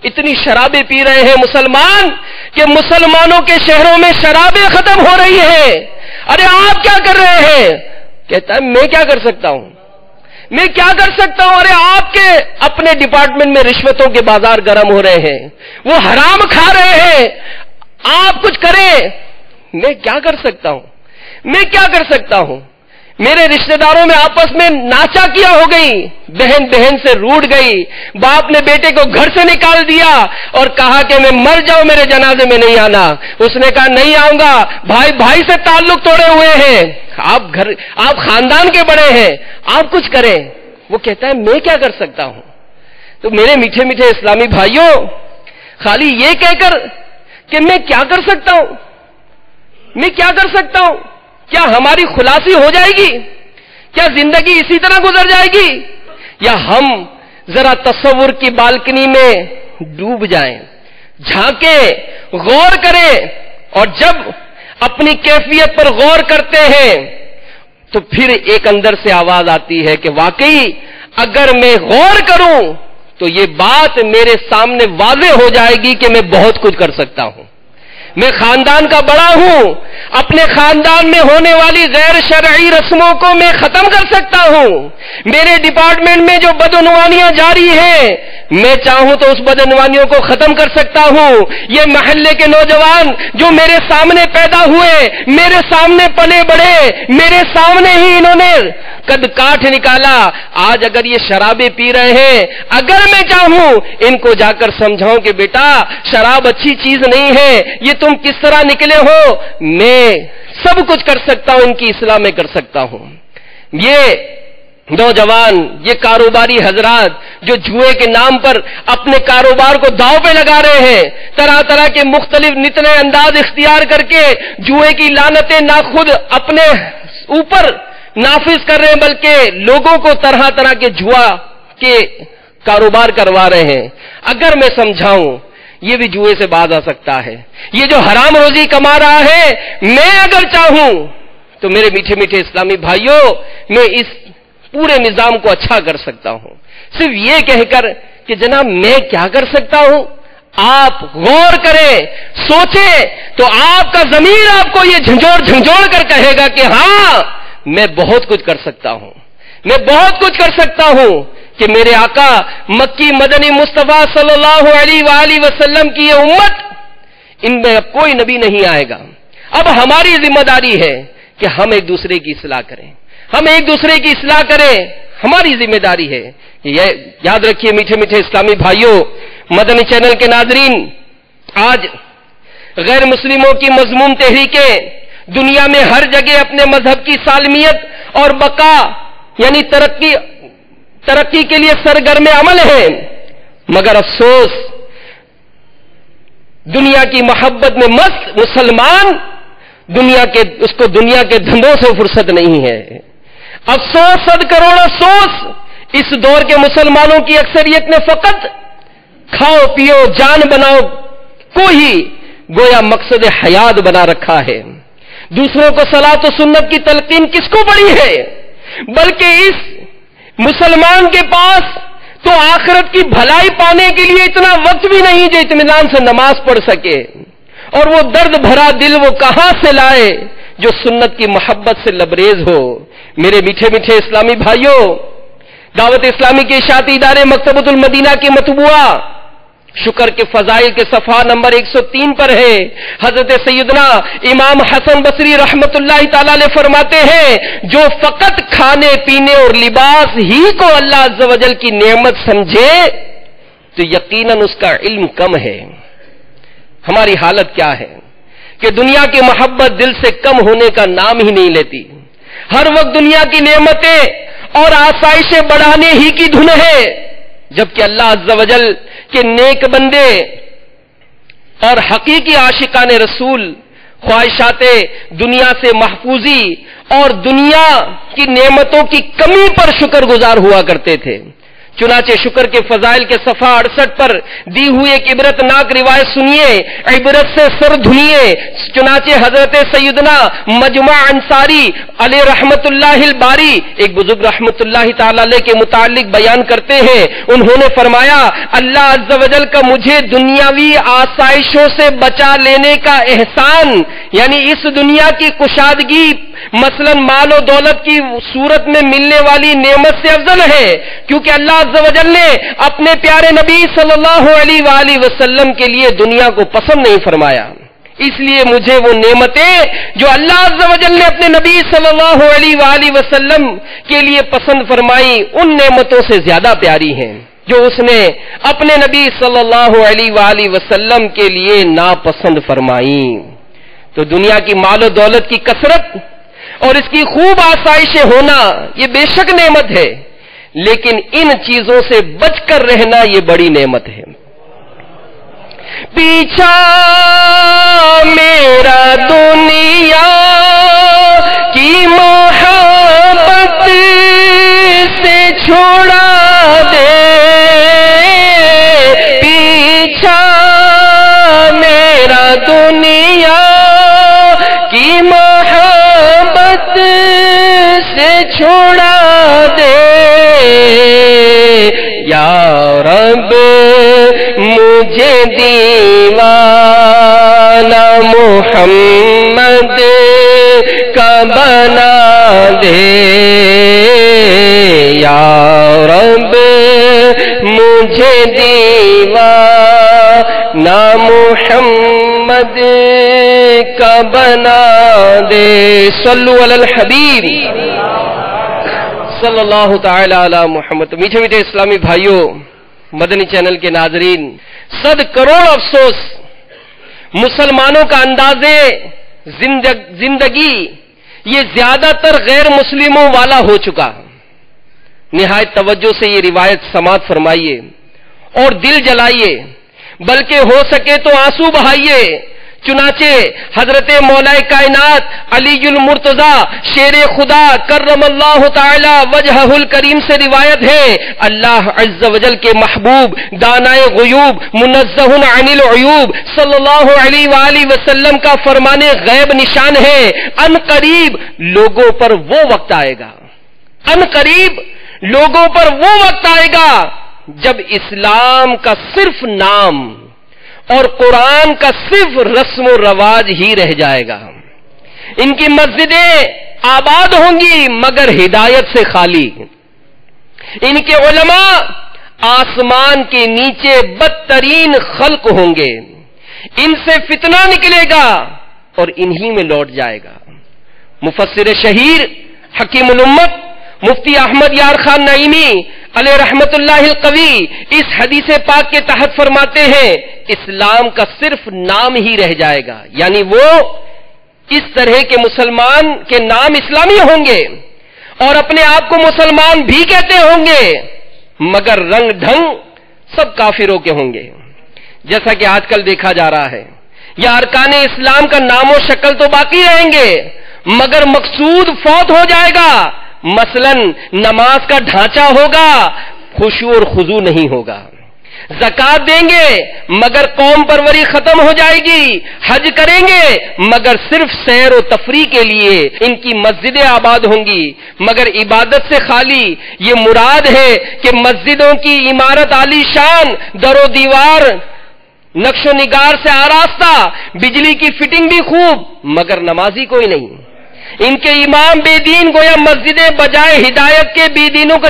اتنی شرابیں پی رہے ہیں مسلمان کہ مسلمانوں کے شہروں میں شرابیں ختم ہو رہی ہیں، ارے آپ کیا کر رہے ہیں؟ کہتا ہے میں کیا کر سکتا ہوں، میں کیا کر سکتا ہوں؟ ارے آپ کے اپنے ڈپارٹمنٹ میں رشوتوں کے بازار گرم ہو رہے ہیں، وہ حرام کھا رہے ہیں، آپ کچھ کریں، میں کیا کر سکتا ہوں، میں کیا کر سکتا ہوں؟ میرے رشتہ داروں میں آپس میں ناچا کیا ہو گئی، بہن بہن سے روٹ گئی، باپ نے بیٹے کو گھر سے نکال دیا اور کہا کہ میں مر جاؤں میرے جنازے میں نہیں آنا، اس نے کہا نہیں آؤں گا، بھائی بھائی سے تعلق توڑے ہوئے ہیں، آپ خاندان کے بڑے ہیں، آپ کچھ کریں، وہ کہتا ہے میں کیا کر سکتا ہوں؟ تو میرے میٹھے میٹھے اسلامی بھائیوں، خالی یہ کہہ کر کہ میں کیا کر سکتا ہوں، میں کیا کر سکتا ہوں، کیا ہماری خلاصی ہو جائے گی؟ کیا زندگی اسی طرح گزر جائے گی؟ یا ہم ذرا تصور کی بالکنی میں ڈوب جائیں، جھانکیں، غور کریں، اور جب اپنی کیفیت پر غور کرتے ہیں تو پھر ایک اندر سے آواز آتی ہے کہ واقعی اگر میں غور کروں تو یہ بات میرے سامنے واضح ہو جائے گی کہ میں بہت کچھ کر سکتا ہوں، میں خاندان کا بڑا ہوں، اپنے خاندان میں ہونے والی غیر شرعی رسموں کو میں ختم کر سکتا ہوں، میرے ڈپارٹمنٹ میں جو بدعنوانیاں جاری ہیں میں چاہوں تو اس بدعنوانیوں کو ختم کر سکتا ہوں، یہ محلے کے نوجوان جو میرے سامنے پیدا ہوئے، میرے سامنے پلے بڑھے، میرے سامنے ہی انہوں نے قد کاٹ نکالا، آج اگر یہ شرابیں پی رہے ہیں، اگر میں چاہوں ان کو جا کر سمجھاؤں کہ بیٹا شراب اچھی چیز نہیں ہے، یہ تم کس طرح نکلے ہو، میں سب کچھ کر سکتا ہوں، ان کی اصلاح میں کر سکتا ہوں۔ یہ نوجوان، یہ کاروباری حضرات جو جوئے کے نام پر اپنے کاروبار کو داؤ پہ لگا رہے ہیں، طرح طرح کے مختلف نتنے انداز اختیار کر کے جوئے کی لعنتیں نہ خود اپنے اوپر نافذ کر رہے ہیں بلکہ لوگوں کو طرح طرح کے جوا کے کاروبار کروا رہے ہیں. اگر میں سمجھاؤں یہ بھی جوئے سے باز آ سکتا ہے. یہ جو حرام روزی کما رہا ہے، میں اگر چاہوں تو میرے میٹھے میٹھے اسلامی بھائیوں میں اس پورے نظام کو اچھا کر سکتا ہوں. صرف یہ کہہ کر کہ جناب میں کیا کر سکتا ہوں، آپ غور کریں، سوچیں تو آپ کا ضمیر آپ کو یہ جھنجھوڑ کر کہے گا کہ ہاں میں بہت کچھ کر سکتا ہوں، میں بہت کچھ کر سکتا ہوں کہ میرے آقا مکی مدنی مصطفیٰ صلی اللہ علیہ وآلہ وسلم کی یہ امت، ان میں اب کوئی نبی نہیں آئے گا. اب ہماری ذمہ داری ہے کہ ہم ایک دوسرے کی اصلاح کریں، ہم ایک دوسرے کی اصلاح کریں، ہماری ذمہ داری ہے. یہ یاد رکھیے میٹھے میٹھے اسلامی بھائیوں، مدنی چینل کے ناظرین، آج غیر مسلموں کی مضمون تحریکیں دنیا میں ہر جگہ اپنے مذہب کی سالمیت اور بقا یعنی ترقی کے لیے سرگرم عمل ہیں، مگر افسوس دنیا کی محبت میں مست مسلمان اس کو دنیا کے دھندوں سے فرصت نہیں ہے. افسوس، 100 کروڑ افسوس، اس دور کے مسلمانوں کی اکثریت نے فقط کھاؤ پیو جان بناؤ کو ہی گویا مقصد حیات بنا رکھا ہے. دوسروں کو صلاۃ و سنت کی تلقین کس کو پڑی ہے، بلکہ اس مسلمان کے پاس تو آخرت کی بھلائی پانے کے لیے اتنا وقت بھی نہیں جو اطمینان سے نماز پڑھ سکے، اور وہ درد بھرا دل وہ کہاں سے لائے جو سنت کی محبت سے لبریز ہو. میرے میٹھے میٹھے اسلامی بھائیوں، دعوت اسلامی کے اشاعتی ادارے مکتبۃ المدینہ کی مطبوعہ شکر کے فضائل کے صفحہ نمبر 103 پر ہے. حضرت سیدنا امام حسن بصری رحمت اللہ تعالی علیہ فرماتے ہیں، جو فقط کھانے پینے اور لباس ہی کو اللہ عز و جل کی نعمت سمجھے تو یقیناً اس کا علم کم ہے. ہماری حالت کیا ہے کہ دنیا کی محبت دل سے کم ہونے کا نام ہی نہیں لیتی. ہر وقت دنیا کی نعمتیں اور آسائشیں بڑھانے ہی کی دھن ہے، جبکہ اللہ عز و جل کہ نیک بندے اور حقیقی عاشقان رسول خواہشات دنیا سے محفوظی اور دنیا کی نعمتوں کی کمی پر شکر گزار ہوا کرتے تھے. چنانچہ شکر کے فضائل کے صفحہ 68 پر دی ہوئی ایک عبرت ناک روایت سنیے، عبرت سے سر دھنیے. چنانچہ حضرت سیدنا مجمع انصاری علیہ رحمت اللہ الباری ایک بزرگ رحمت اللہ تعالی علیہ کے متعلق بیان کرتے ہیں. انہوں نے فرمایا، اللہ عز و جل کا مجھے دنیاوی آسائشوں سے بچا لینے کا احسان، یعنی اس دنیا کی کشادگی مثلا مال و دولت کی صورت میں ملنے والی نعمت سے افضل ہے، کیونکہ اللہ عز و جل نے اپنے پیارے نبی صلی اللہ علیہ وآلہ وسلم کے لیے دنیا کو پسند نہیں فرمایا. اس لیے مجھے وہ نعمتیں جو اللہ عز و جل نے اپنے نبی صلی اللہ علیہ وآلہ وسلم کے لیے پسند فرمائی ان نعمتوں سے زیادہ پیاری ہیں جو اس نے اپنے نبی صلی اللہ علیہ وآلہ وسلم کے لیے ناپسند فرمائی. تو دنیا کی مال و دولت کی کثرت اور اس کی خوب آسائشیں ہونا یہ بے شک نعمت ہے، لیکن ان چیزوں سے بچ کر رہنا یہ بڑی نعمت ہے. پیچھا میرا دنیا کی محبت سے چھوڑا دے، پیچھا میرا دنیا کی محبت سے چھوڑا دے، یا رب مجھے دیوانہ محمد کا بنا دے، یا رب مجھے دیوانہ محمد کا بنا دے. صلو علی الحبیب صلی اللہ تعالی علی محمد. میٹھے میٹھے اسلامی بھائیوں، مدنی چینل کے ناظرین، 100 کروڑ افسوس مسلمانوں کا اندازے زندگی یہ زیادہ تر غیر مسلموں والا ہو چکا. نہایت توجہ سے یہ روایت سماعت فرمائیے اور دل جلائیے، بلکہ ہو سکے تو آنسو بہائیے۔ چنانچہ حضرت مولا کائنات علی المرتضی شیر خدا کرم اللہ تعالی وجہہ الکریم سے روایت ہے، اللہ عز و جل کے محبوب دانائے غیوب منزہ عن العیوب صلی اللہ علیہ وآلہ وسلم کا فرمان غیب نشان ہے، ان قریب لوگوں پر وہ وقت آئے گا، ان قریب لوگوں پر وہ وقت آئے گا جب اسلام کا صرف نام اور قرآن کا صرف رسم و رواج ہی رہ جائے گا۔ ان کی مسجدیں آباد ہوں گی مگر ہدایت سے خالی، ان کے علماء آسمان کے نیچے بدترین خلق ہوں گے، ان سے فتنہ نکلے گا اور انہی میں لوٹ جائے گا۔ مفسر شہیر حکیم الامت مفتی احمد یار خان نعیمی علیہ رحمت اللہ القوی اس حدیث پاک کے تحت فرماتے ہیں اسلام کا صرف نام ہی رہ جائے گا، یعنی وہ اس طرح کے مسلمان کے نام اسلامی ہوں گے اور اپنے آپ کو مسلمان بھی کہتے ہوں گے مگر رنگ ڈھنگ سب کافروں کے ہوں گے، جیسا کہ آج کل دیکھا جا رہا ہے۔ یا ارکان اسلام کا نام و شکل تو باقی رہیں گے مگر مقصود فوت ہو جائے گا، مثلا نماز کا ڈھانچہ ہوگا، خشوع اور خضوع نہیں ہوگا، زکات دیں گے مگر قوم پروری ختم ہو جائے گی، حج کریں گے مگر صرف سیر و تفریح کے لیے، ان کی مسجدیں آباد ہوں گی مگر عبادت سے خالی۔ یہ مراد ہے کہ مسجدوں کی عمارت عالی شان، در و دیوار نقش و نگار سے آراستہ، بجلی کی فٹنگ بھی خوب مگر نمازی کوئی نہیں۔ ان کے امام بے دین گویا مسجدیں بجائے ہدایت کے بے دینوں کا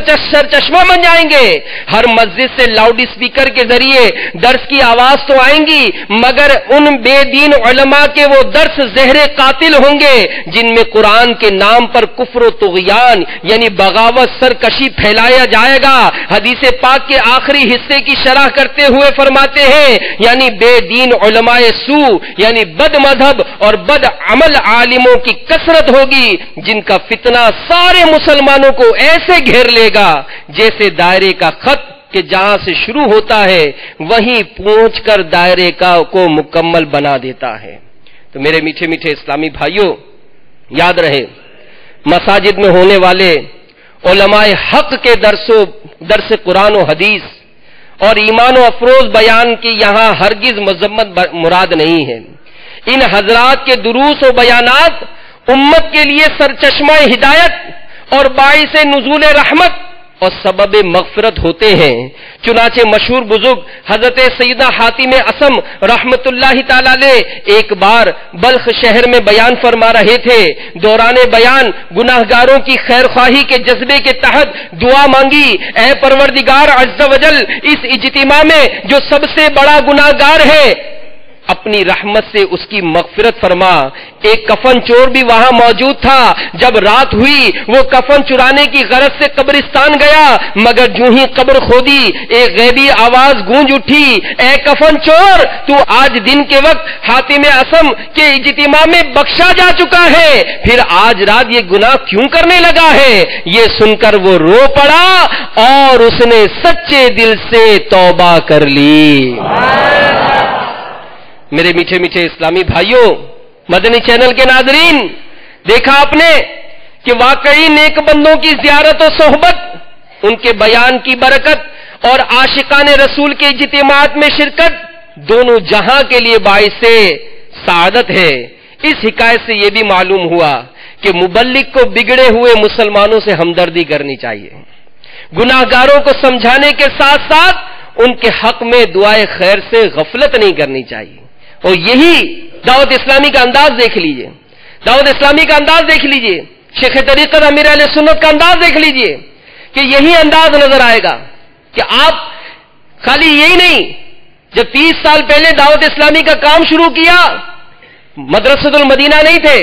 چشمہ بن جائیں گے۔ ہر مسجد سے لاؤڈ اسپیکر کے ذریعے درس کی آواز تو آئیں گی مگر ان بے دین علماء کے وہ درس زہر قاتل ہوں گے جن میں قرآن کے نام پر کفر و طغیان یعنی بغاوت سرکشی پھیلایا جائے گا۔ حدیث پاک کے آخری حصے کی شرح کرتے ہوئے فرماتے ہیں یعنی بے دین علماء سو یعنی بد مذہب اور بد عمل عالموں کی کثرت ہوگی جن کا فتنہ سارے مسلمانوں کو ایسے گھیر لے گا جیسے دائرے کا خط کہ جہاں سے شروع ہوتا ہے وہیں پہنچ کر دائرے کو مکمل بنا دیتا ہے۔ تو میرے میٹھے میٹھے اسلامی بھائیوں، یاد رہے مساجد میں ہونے والے علماء حق کے درس قرآن و حدیث اور ایمان و افروز بیان کی یہاں ہرگز مذمت مراد نہیں ہے۔ ان حضرات کے دروس و بیانات امت کے لیے سرچشمہ ہدایت اور باعث نزول رحمت اور سبب مغفرت ہوتے ہیں۔ چنانچہ مشہور بزرگ حضرت سیدنا حاتم اصم رحمت اللہ تعالی علیہ ایک بار بلخ شہر میں بیان فرما رہے تھے، دوران بیان گناہگاروں کی خیر خواہی کے جذبے کے تحت دعا مانگی، اے پروردگار عز و جل اس اجتماع میں جو سب سے بڑا گناہگار ہے اپنی رحمت سے اس کی مغفرت فرما۔ ایک کفن چور بھی وہاں موجود تھا، جب رات ہوئی وہ کفن چرانے کی غرض سے قبرستان گیا مگر جو ہی قبر کھودی ایک غیبی آواز گونج اٹھی، اے کفن چور تو آج دن کے وقت حاتم اصم کے اجتماع میں بخشا جا چکا ہے، پھر آج رات یہ گناہ کیوں کرنے لگا ہے؟ یہ سن کر وہ رو پڑا اور اس نے سچے دل سے توبہ کر لی۔ میرے میٹھے میٹھے اسلامی بھائیوں، مدنی چینل کے ناظرین، دیکھا آپ نے کہ واقعی نیک بندوں کی زیارت و صحبت، ان کے بیان کی برکت اور عاشقان رسول کے اجتماعات میں شرکت دونوں جہاں کے لیے باعث سعادت ہے۔ اس حکایت سے یہ بھی معلوم ہوا کہ مبلغ کو بگڑے ہوئے مسلمانوں سے ہمدردی کرنی چاہیے، گناہگاروں کو سمجھانے کے ساتھ ساتھ ان کے حق میں دعائے خیر سے غفلت نہیں کرنی چاہیے۔ اور یہی دعوت اسلامی کا انداز دیکھ لیجئے، دعوت اسلامی کا انداز دیکھ لیجئے، شیخ طریقت امیر اہل سنت کا انداز دیکھ لیجئے کہ یہی انداز نظر آئے گا کہ آپ خالی یہی نہیں، جب 30 سال پہلے دعوت اسلامی کا کام شروع کیا مدرسۃ المدینہ نہیں تھے،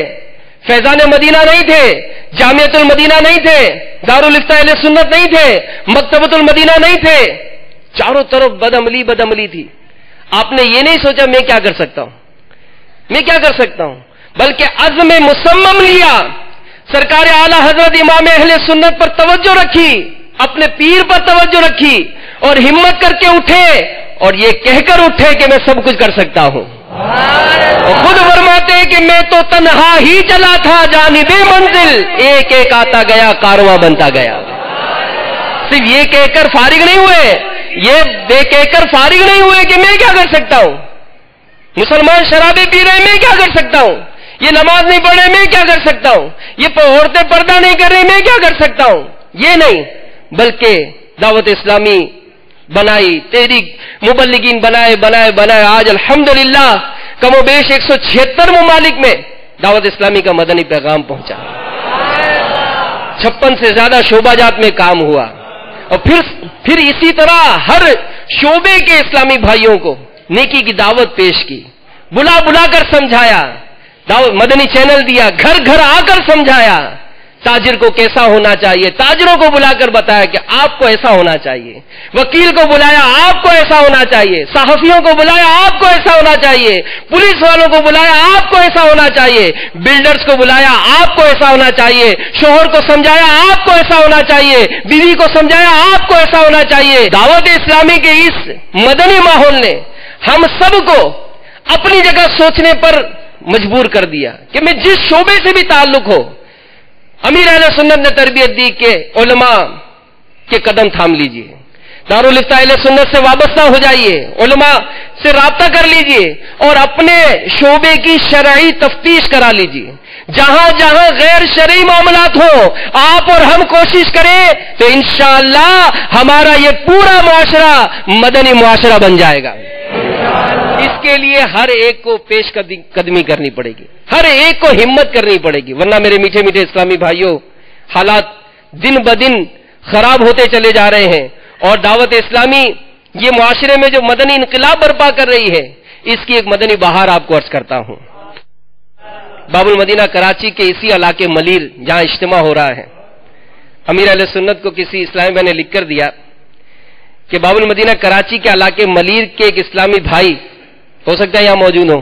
فیضان مدینہ نہیں تھے، جامعۃ المدینہ نہیں تھے، دارالفتہ اہل سنت نہیں تھے، مکتبۃ المدینہ نہیں تھے، چاروں طرف بد عملی تھی۔ آپ نے یہ نہیں سوچا میں کیا کر سکتا ہوں، بلکہ عزم مصمم لیا، سرکار اعلی حضرت امام اہل سنت پر توجہ رکھی اپنے پیر پر توجہ رکھی اور ہمت کر کے اٹھے اور یہ کہہ کر اٹھے کہ میں سب کچھ کر سکتا ہوں. اور خود فرماتے ہیں کہ میں تو تنہا ہی چلا تھا جانب منزل، ایک ایک آتا گیا کارواں بنتا گیا. صرف یہ کہہ کر فارغ نہیں ہوئے، یہ کہہ کر فارغ نہیں ہوئے کہ میں کیا کر سکتا ہوں، مسلمان شرابیں پی رہے میں کیا کر سکتا ہوں، یہ نماز نہیں پڑھ رہے میں کیا کر سکتا ہوں، یہ عورتیں پردہ نہیں کر رہی میں کیا کر سکتا ہوں. یہ نہیں، بلکہ دعوت اسلامی بنائی، تحریک مبلغین بنائے. آج الحمدللہ کم و بیش 176 ممالک میں دعوت اسلامی کا مدنی پیغام پہنچا، 56 سے زیادہ شعبہ جات میں کام ہوا. اور پھر اسی طرح ہر شعبے کے اسلامی بھائیوں کو نیکی کی دعوت پیش کی، بلا کر سمجھایا، مدنی چینل دیا، گھر گھر آ کر سمجھایا تاجر کو کیسا ہونا چاہیے، تاجروں کو بلا کر بتایا کہ آپ کو ایسا ہونا چاہیے، وکیل کو بلایا آپ کو ایسا ہونا چاہیے، صحافیوں کو بلایا آپ کو ایسا ہونا چاہیے، پولیس والوں کو بلایا آپ کو ایسا ہونا چاہیے، بلڈرز کو بلایا آپ کو ایسا ہونا چاہیے، شوہر کو سمجھایا آپ کو ایسا ہونا چاہیے، بیوی کو سمجھایا آپ کو ایسا ہونا چاہیے. دعوت اسلامی کے اس مدنی ماحول نے ہم سب کو اپنی جگہ سوچنے پر مجبور کر دیا کہ میں جس شعبے سے بھی تعلق ہو، امیر اہل سنت نے تربیت دی کہ علماء کے قدم تھام لیجئے، دارالفتہ اہل سنت سے وابستہ ہو جائیے، علماء سے رابطہ کر لیجئے اور اپنے شعبے کی شرعی تفتیش کرا لیجئے. جہاں جہاں غیر شرعی معاملات ہوں آپ اور ہم کوشش کریں تو انشاءاللہ ہمارا یہ پورا معاشرہ مدنی معاشرہ بن جائے گا. اس کے لیے ہر ایک کو پیش قدمی کرنی پڑے گی، ہر ایک کو ہمت کرنی پڑے گی، ورنہ میرے میٹھے میٹھے اسلامی بھائیوں حالات دن بدن خراب ہوتے چلے جا رہے ہیں. اور دعوت اسلامی یہ معاشرے میں جو مدنی انقلاب برپا کر رہی ہے اس کی ایک مدنی بہار آپ کو عرض کرتا ہوں. باب المدینہ کراچی کے اسی علاقے ملیر جہاں اجتماع ہو رہا ہے، امیر اہل سنت کو کسی اسلامی بھائی نے لکھ کر دیا کہ باب المدینہ کراچی کے علاقے ملیر کے ایک اسلامی بھائی ہو سکتا ہے یہاں موجود ہوں،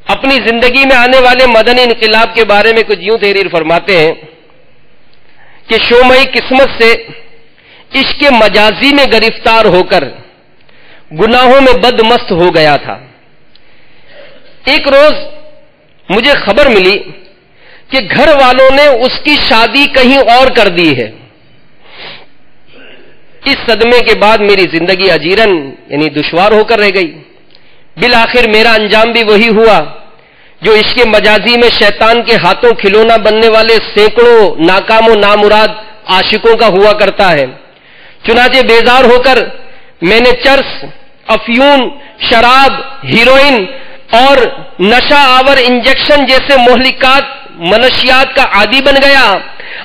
اپنی زندگی میں آنے والے مدنی انقلاب کے بارے میں کچھ یوں تحریر فرماتے ہیں کہ شومئی قسمت سے عشق مجازی میں گرفتار ہو کر گناہوں میں بدمست ہو گیا تھا. ایک روز مجھے خبر ملی کہ گھر والوں نے اس کی شادی کہیں اور کر دی ہے. اس صدمے کے بعد میری زندگی اجیرن یعنی دشوار ہو کر رہ گئی. بالآخر میرا انجام بھی وہی ہوا جو عشق مجازی میں شیطان کے ہاتھوں کھلونا بننے والے سینکڑوں ناکام و نامراد عاشقوں کا ہوا کرتا ہے. چنانچہ بیزار ہو کر میں نے چرس، افیون، شراب، ہیروئن اور نشہ آور انجیکشن جیسے مہلکات منشیات کا عادی بن گیا.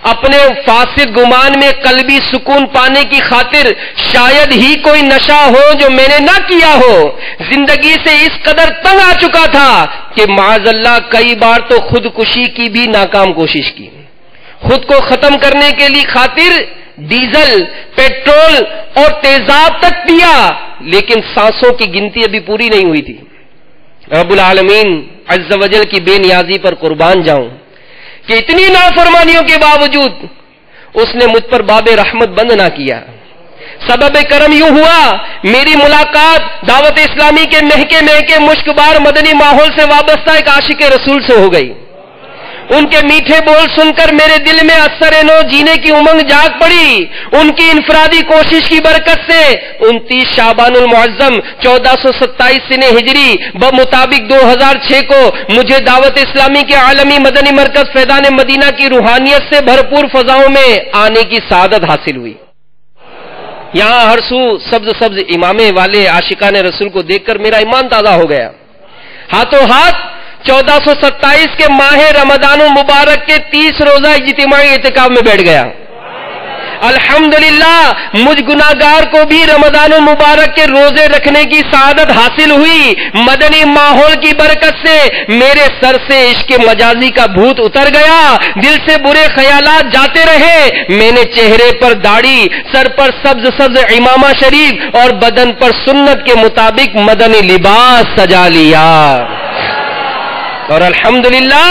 اپنے فاسد گمان میں قلبی سکون پانے کی خاطر شاید ہی کوئی نشہ ہو جو میں نے نہ کیا ہو. زندگی سے اس قدر تنگ آ چکا تھا کہ معاذ اللہ کئی بار تو خودکشی کی بھی ناکام کوشش کی. خود کو ختم کرنے کے لیے خاطر ڈیزل، پیٹرول اور تیزاب تک پیا، لیکن سانسوں کی گنتی ابھی پوری نہیں ہوئی تھی. رب العالمین عز و جل کی بے نیازی پر قربان جاؤں کہ اتنی نافرمانیوں کے باوجود اس نے مجھ پر باب رحمت بند نہ کیا. سبب کرم یوں ہوا میری ملاقات دعوت اسلامی کے مہکے مہکے مشکبار مدنی ماحول سے وابستہ ایک عاشق رسول سے ہو گئی. ان کے میٹھے بول سن کر میرے دل میں اثر نو جینے کی امنگ جاگ پڑی. ان کی انفرادی کوشش کی برکت سے 29 شعبان المعظم 1427 سنہ ہجری بمطابق 2006 کو مجھے دعوت اسلامی کے عالمی مدنی مرکز فیضان مدینہ کی روحانیت سے بھرپور فضاؤں میں آنے کی سعادت حاصل ہوئی. یہاں ہر سو سبز سبز امامے والے عاشقان رسول کو دیکھ کر میرا ایمان تازہ ہو گیا. ہاتھوں ہاتھ 1427 کے ماہ رمضان المبارک کے 30 روزہ اجتماعی اعتکاف میں بیٹھ گیا. الحمدللہ مجھ گناہگار کو بھی رمضان المبارک کے روزے رکھنے کی سعادت حاصل ہوئی. مدنی ماحول کی برکت سے میرے سر سے عشق مجازی کا بھوت اتر گیا. دل سے برے خیالات جاتے رہے. میں نے چہرے پر داڑھی، سر پر سبز سبز امامہ شریف اور بدن پر سنت کے مطابق مدنی لباس سجا لیا. اور الحمدللہ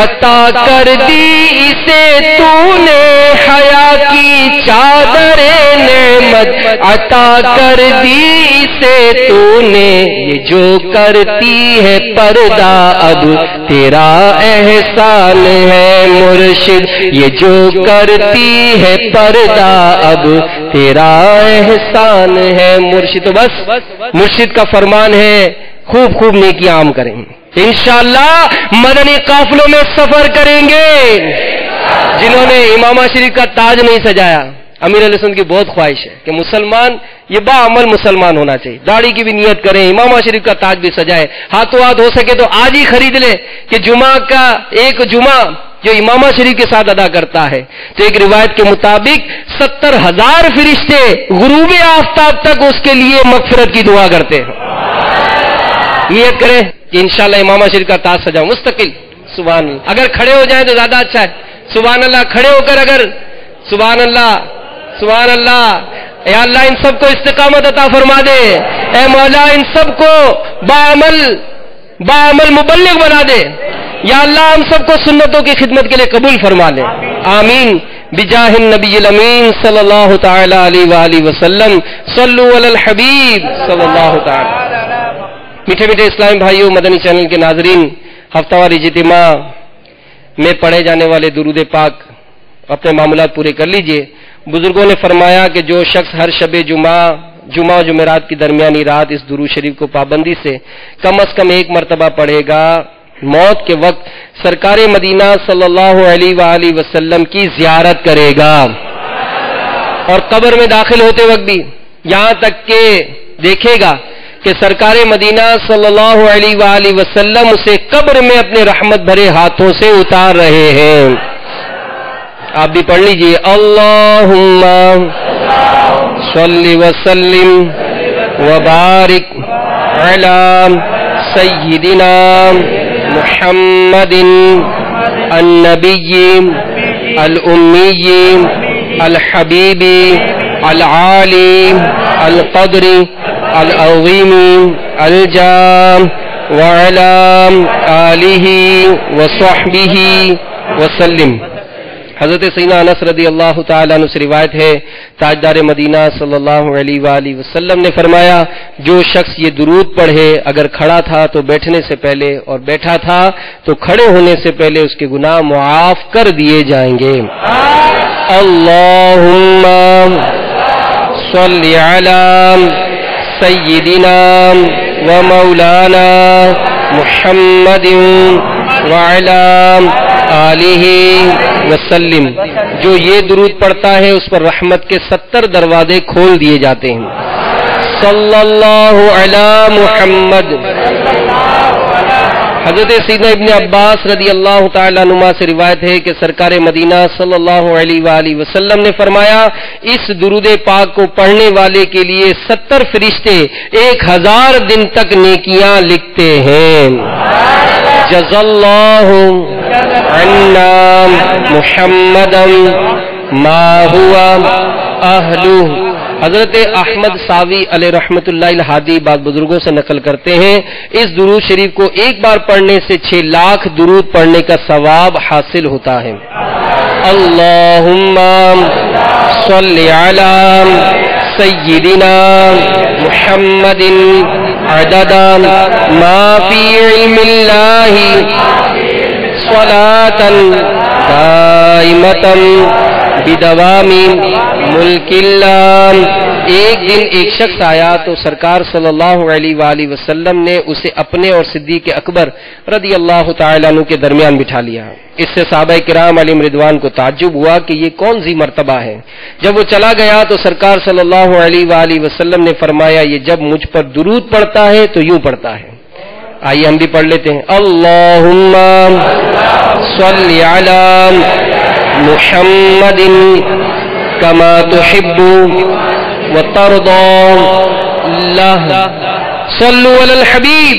عطا کر دی اسے تو نے حیا کی چادر نعمت عطا کر دی اسے تو نے یہ جو کرتی ہے پردہ اب تیرا احسان ہے مرشد یہ جو کرتی ہے پردہ اب تیرا احسان ہے مرشد. تو بس مرشد کا فرمان ہے خوب خوب نیکیاں عام کریں انشاءاللہ مدنی قافلوں میں سفر کریں گے. جنہوں نے امامہ شریف کا تاج نہیں سجایا امیر علیہ السلام کی بہت خواہش ہے کہ مسلمان یہ باعمل مسلمان ہونا چاہیے داڑھی کی بھی نیت کریں امامہ شریف کا تاج بھی سجائے ہاتھوں ہاتھ ہو سکے تو آج ہی خرید لے کہ جمعہ کا ایک جمعہ جو امامہ شریف کے ساتھ ادا کرتا ہے تو ایک روایت کے مطابق 70,000 فرشتے غروب آفتاب تک اس کے لیے مغفرت کی دعا کرتے ہیں. نیت کریں کہ انشاءاللہ امامہ شریف کا تاج سجاؤں مستقل. سبحان اللہ. اگر کھڑے ہو جائیں تو زیادہ اچھا ہے. سبحان اللہ. کھڑے ہو کر اگر سبحان اللہ سبحان اللہ. یا اللہ ان سب کو استقامت عطا فرما دے. اے مولا ان سب کو باعمل مبلغ بنا دے. یا اللہ ہم سب کو سنتوں کی خدمت کے لیے قبول فرما لے. آمین بجاہ النبی الامین صلی اللہ تعالی علیہ وآلہ وسلم. صلو علی الحبیب صلی اللہ تعالی. میٹھے میٹھے اسلامی بھائیوں مدنی چینل کے ناظرین ہفتہ وار اجتماع میں پڑھے جانے والے درود پاک اپنے معاملات پورے کر لیجئے. بزرگوں نے فرمایا کہ جو شخص ہر شب جمعہ و جمعرات کی درمیانی رات اس درود شریف کو پابندی سے کم از کم ایک مرتبہ پڑھے گا موت کے وقت سرکار مدینہ صلی اللہ علیہ وآلہ وسلم کی زیارت کرے گا اور قبر میں داخل ہوتے وقت بھی یہاں تک کہ دیکھے گا کہ سرکار مدینہ صلی اللہ علیہ وآلہ وسلم اسے قبر میں اپنے رحمت بھرے ہاتھوں سے اتار رہے ہیں. آپ بھی پڑھ لیجئے اللہم صلی وسلم وبارک علی سیدنا محمد النبی الامی الحبیب العالی القدر العظیم الجام وعلی آلہ وصحبہ وسلم. حضرت سیدنا انس رضی اللہ تعالیٰ عنہ سے روایت ہے تاجدار مدینہ صلی اللہ علیہ وآلہ وسلم نے فرمایا جو شخص یہ درود پڑھے اگر کھڑا تھا تو بیٹھنے سے پہلے اور بیٹھا تھا تو کھڑے ہونے سے پہلے اس کے گناہ معاف کر دیے جائیں گے. اللہم صلی علی سیدنا و مولانا محمد وعلی آلہ وسلم. جو یہ درود پڑھتا ہے اس پر رحمت کے 70 دروازے کھول دیے جاتے ہیں. صلی اللہ علی محمد. حضرت سیدنا ابن عباس رضی اللہ تعالیٰ عنہما سے روایت ہے کہ سرکار مدینہ صلی اللہ علیہ وآلہ وسلم نے فرمایا اس درود پاک کو پڑھنے والے کے لیے 70 فرشتے 1000 دن تک نیکیاں لکھتے ہیں. جزا اللہ عنا محمدا ما ہوا اہلہ. حضرت احمد ساوی علیہ رحمت اللہ الہادی بعض بزرگوں سے نقل کرتے ہیں اس درود شریف کو ایک بار پڑھنے سے 6 لاکھ درود پڑھنے کا ثواب حاصل ہوتا ہے. اللہم صلی علی سیدنا محمد عدد ما فی علم اللہ صلاة دائمة بدوام ملک اللہ. ایک دن ایک شخص آیا تو سرکار صلی اللہ علیہ وآلہ وسلم نے اسے اپنے اور صدیق اکبر رضی اللہ تعالیٰ عنہ کے درمیان بٹھا لیا. اس سے صحابہ کرام علیہم رضوان کو تعجب ہوا کہ یہ کون سی مرتبہ ہے. جب وہ چلا گیا تو سرکار صلی اللہ علیہ وآلہ وسلم نے فرمایا یہ جب مجھ پر درود پڑھتا ہے تو یوں پڑھتا ہے. آئیے ہم بھی پڑھ لیتے ہیں. اللہم صلی علی محمد کما تحب وترضى. اللہ صلو علی الحبیب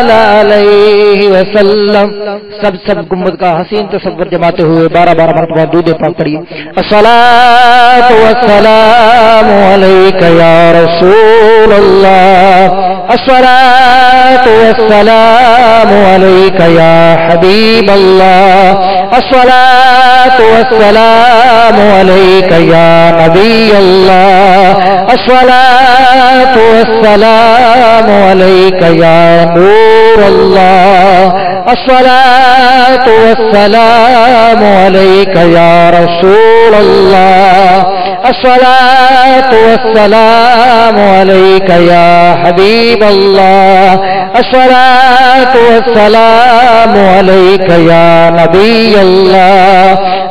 علیہ وسلم. سب گنبد کا حسین تصور جماتے ہوئے 12 مرتبہ درود پاک پڑھیے. الصلاۃ والسلام علیک یا رسول اللہ. الصلاۃ والسلام علیک یا حبیب اللہ. الصلاۃ والسلام علیک یا نبی اللہ. الصلاۃ والسلام علیک یا نور اللہ. الصلاۃ والسلام علیک یا رسول اللہ. الصلاۃ والسلام علیک یا حبیب اللہ. الصلاۃ والسلام علیک یا نبی اللہ.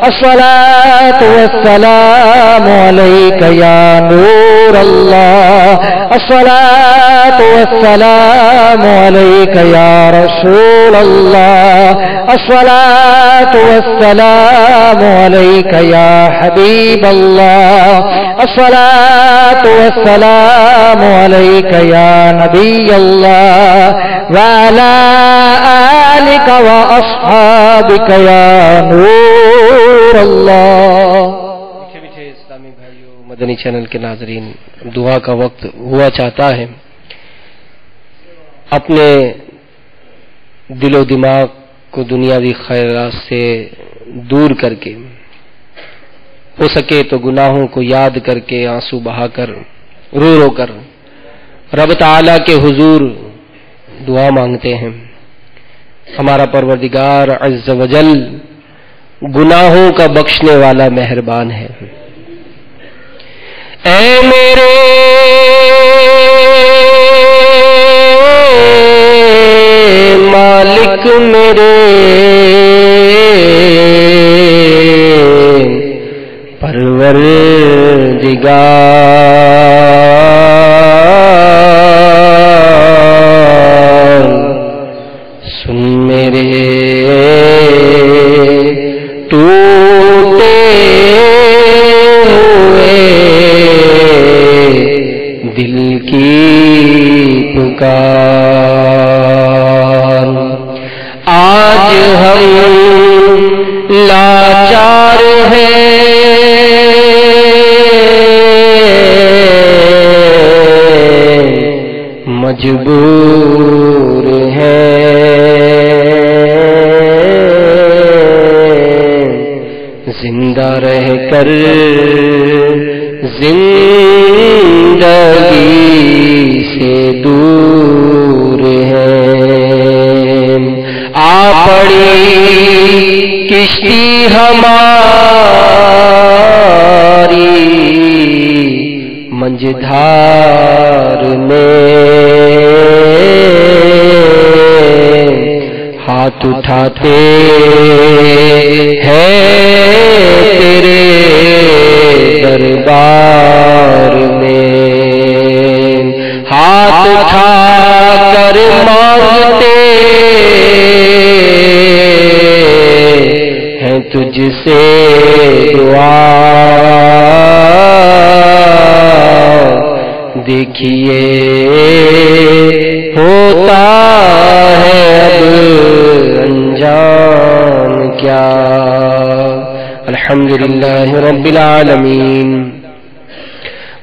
الصلاۃ والسلام علیک یا نور اللہ. الصلاۃ والسلام علیک یا رسول اللہ. الصلاۃ والسلام علیک یا حبیب اللہ. الصلاۃ والسلام علیک یا نبی اللہ. وعلی آلک واصحابک یا نور اللہ. میٹھے اسلامی بھائیوں، مدنی چینل کے ناظرین، دعا کا وقت ہوا چاہتا ہے. اپنے دل و دماغ کو دنیاوی خیرات سے دور کر کے، ہو سکے تو گناہوں کو یاد کر کے، آنسو بہا کر، رو رو کر رب تعالی کے حضور دعا مانگتے ہیں. ہمارا پروردگار عز و جل گناہوں کا بخشنے والا مہربان ہے. اے میرے مالک میرے پروردگار، سن میرے ٹوٹے ہوئے دل کی پکار. آج ہم لاچار ہیں، مجبور ہیں، زندہ رہ کر زندگی سے دور ہیں. آ پڑی کشتی ہماری منجھدار میں، ہاتھ اٹھاتے ہیں تیرے دربار میں. ہاتھ اٹھا کر مانگتے ہیں تجھ سے دعا. دیکھیے ہوتا ہے اب انجام کیا. الحمدللہ رب العالمین،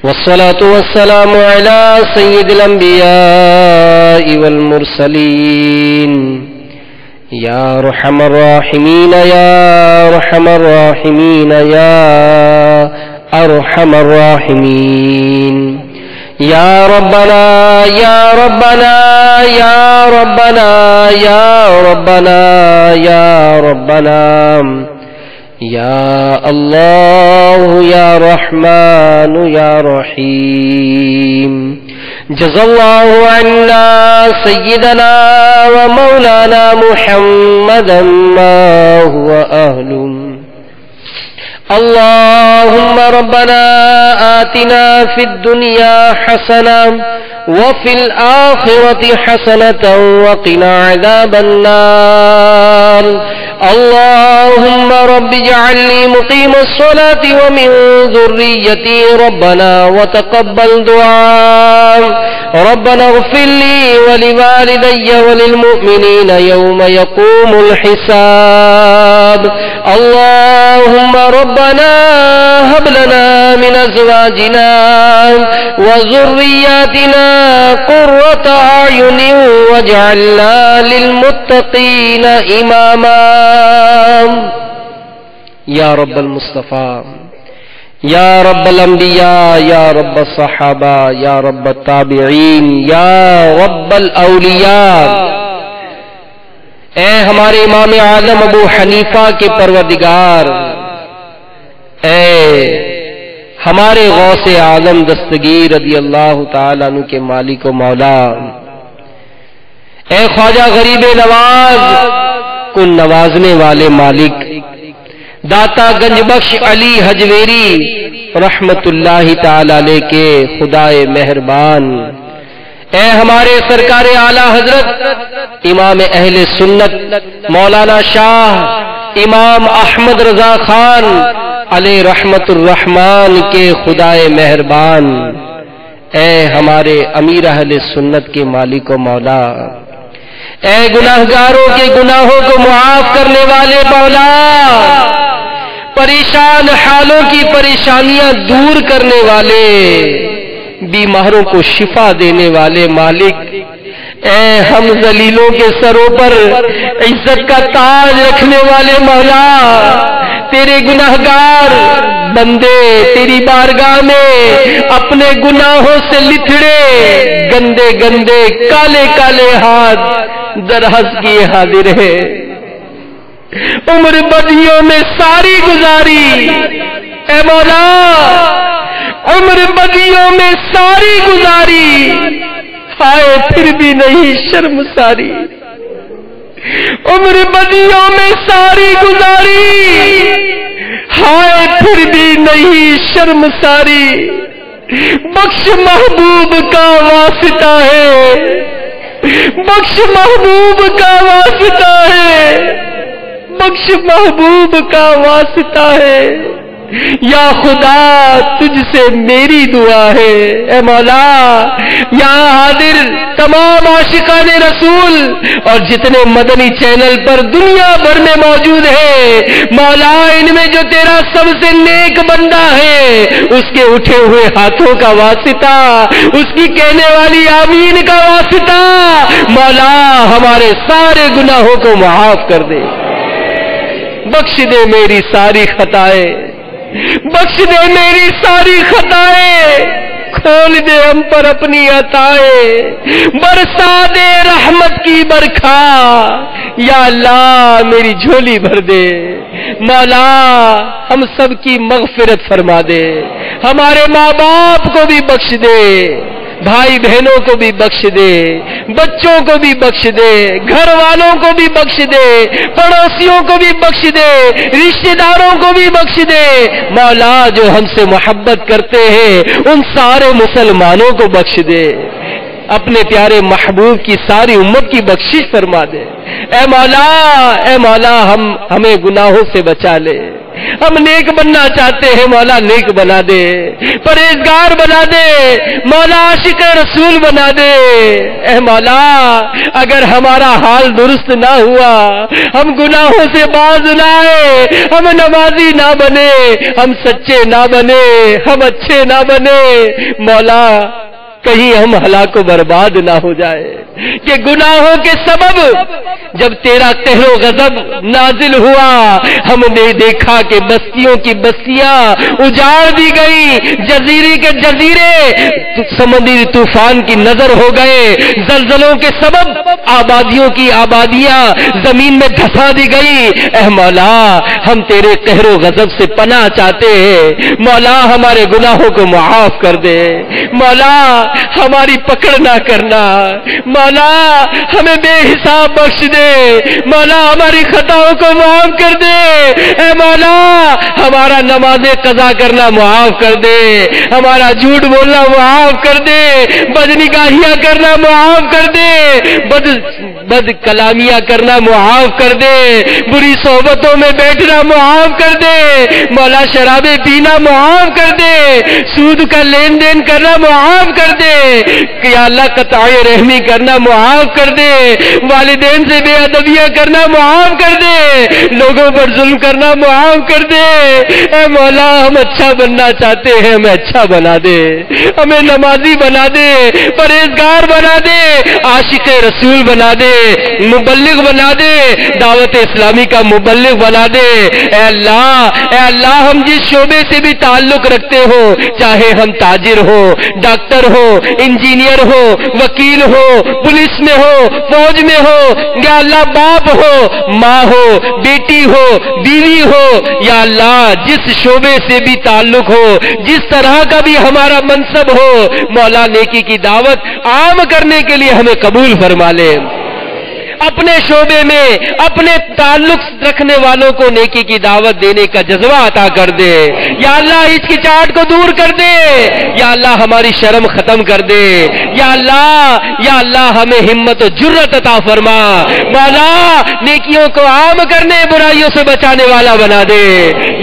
والصلاة والسلام على سید الانبیاء والمرسلین. یا ارحم الراحمین یا ارحم الراحمین یا ارحم الراحمین. یا ربنا یا ربنا یا ربنا یا ربنا یا ربنا یا اللہ یا رحمان یا رحیم. جزا اللہ عنا سیدنا و مولانا محمدا ما هو اہلہ. اللهم ربنا آتنا في الدنيا حسنة وفي الآخرة حسنة وقنا عذاب النار. اللهم رب اجعلني مقيم الصلاة ومن ذريتي ربنا وتقبل دعاء ربنا اغفر لي ولوالدي وللمؤمنين يوم يقوم الحساب اللهم ربنا هب لنا من أزواجنا وذرياتنا قرة أعين واجعلنا للمتقين إماما یا رب المصطفیٰ یا رب الانبیاء یا رب الصحابہ یا رب التابعین یا رب الاولیاء، اے ہمارے امام اعظم ابو حنیفہ کے پروردگار، اے ہمارے غوث اعظم دستگیر رضی اللہ تعالیٰ عنہ کے مالک و مولا، اے خواجہ غریب نواز کو نوازنے والے مالک، داتا گنج بخش علی حجویری رحمت اللہ تعالی علیہ کے خدائے مہربان، اے ہمارے سرکار اعلی حضرت امام اہل سنت مولانا شاہ امام احمد رضا خان علیہ رحمت الرحمان کے خدائے مہربان، اے ہمارے امیر اہل سنت کے مالک و مولا، اے گناہگاروں کے گناہوں کو معاف کرنے والے مولا، پریشان حالوں کی پریشانیاں دور کرنے والے، بیماروں کو شفا دینے والے مالک، اے ہم ذلیلوں کے سروں پر عزت کا تاج رکھنے والے مولا، تیرے گناہگار بندے تیری بارگاہ میں اپنے گناہوں سے لتھڑے گندے گندے کالے کالے ہاتھ درہز کیے حاضر ہے، عمر بدیوں میں ساری گزاری، اے مولا عمر بدیوں میں ساری گزاری، ہائے پھر بھی نہیں شرم ساری، عمر بدیوں میں ساری گزاری، ہائے پھر بھی نہیں شرم ساری، بخش محبوب کا واسطہ ہے، بخش محبوب کا واسطہ ہے، بخش محبوب کا واسطہ ہے، یا خدا تجھ سے میری دعا ہے، اے مولا یہاں حاضر تمام عاشقان رسول اور جتنے مدنی چینل پر دنیا بھر میں موجود ہیں، مولا ان میں جو تیرا سب سے نیک بندہ ہے اس کے اٹھے ہوئے ہاتھوں کا واسطہ، اس کی کہنے والی آمین کا واسطہ، مولا ہمارے سارے گناہوں کو معاف کر دے، بخش دے میری ساری خطائیں، بخش دے میری ساری خطائیں، کھول دے ہم پر اپنی عطائیں، برسا دے رحمت کی برکھا، یا اللہ میری جھولی بھر دے، مولا ہم سب کی مغفرت فرما دے، ہمارے ماں باپ کو بھی بخش دے، بھائی بہنوں کو بھی بخش دے، بچوں کو بھی بخش دے، گھر والوں کو بھی بخش دے، پڑوسیوں کو بھی بخش دے، رشتہ داروں کو بھی بخش دے، مولا جو ہم سے محبت کرتے ہیں ان سارے مسلمانوں کو بخش دے، اپنے پیارے محبوب کی ساری امت کی بخشش فرما دے، اے مولا ہمیں گناہوں سے بچا لے، ہم نیک بننا چاہتے ہیں، مولا نیک بنا دے، پرہیزگار بنا دے، مولا عاشق رسول بنا دے، اے مولا اگر ہمارا حال درست نہ ہوا، ہم گناہوں سے باز نہ آئے، ہم نمازی نہ بنے، ہم سچے نہ بنے، ہم اچھے نہ بنے، مولا کہیں ہم ہلاک و برباد نہ ہو جائے، کہ گناہوں کے سبب جب تیرا قہر و غضب نازل ہوا ہم نے دیکھا کہ بستیوں کی بستیاں اجاڑ دی گئی، جزیرے کے جزیرے سمندری طوفان کی نظر ہو گئے، زلزلوں کے سبب آبادیوں کی آبادیاں زمین میں دھسا دی گئی، اے مولا ہم تیرے قہر و غضب سے پناہ چاہتے ہیں، مولا ہمارے گناہوں کو معاف کر دے، مولا ہماری پکڑ نہ کرنا، مولا ہمیں بے حساب بخش دے، مولا ہماری خطاؤں کو معاف کر دے، اے مولا ہمارا نمازیں قضا کرنا معاف کر دے، ہمارا جھوٹ بولنا معاف کر دے، بدنگاہیاں کرنا معاف کر دے، بد کلامیاں کرنا معاف کر دے، بری صحبتوں میں بیٹھنا معاف کر دے، مولا شرابیں پینا معاف کر دے، سود کا لین دین کرنا معاف کر دے، یا اللہ قطع رحمی کرنا معاف کر دے، والدین سے بے ادبیاں کرنا معاف کر دے، لوگوں پر ظلم کرنا معاف کر دے، اے مولا ہم اچھا بننا چاہتے ہیں، ہمیں اچھا بنا دے، ہمیں نمازی بنا دے، پرہیزگار بنا دے، عاشق رسول بنا دے، مبلغ بنا دے، دعوت اسلامی کا مبلغ بنا دے، اے اللہ ہم جس شعبے سے بھی تعلق رکھتے ہو، چاہے ہم تاجر ہو، ڈاکٹر ہو، انجینئر ہو، وکیل ہو، پولیس میں ہو، فوج میں ہو، یا اللہ باپ ہو، ماں ہو، بیٹی ہو، بیوی ہو، یا اللہ جس شعبے سے بھی تعلق ہو، جس طرح کا بھی ہمارا منصب ہو، مولا نیکی کی دعوت عام کرنے کے لیے ہمیں قبول فرما لے، اپنے شعبے میں اپنے تعلق رکھنے والوں کو نیکی کی دعوت دینے کا جذبہ عطا کر دے، یا اللہ ہچکچاہٹ کو دور کر دے، یا اللہ ہماری شرم ختم کر دے، یا اللہ ہمیں ہمت و جرت عطا فرما، مولا نیکیوں کو عام کرنے، برائیوں سے بچانے والا بنا دے،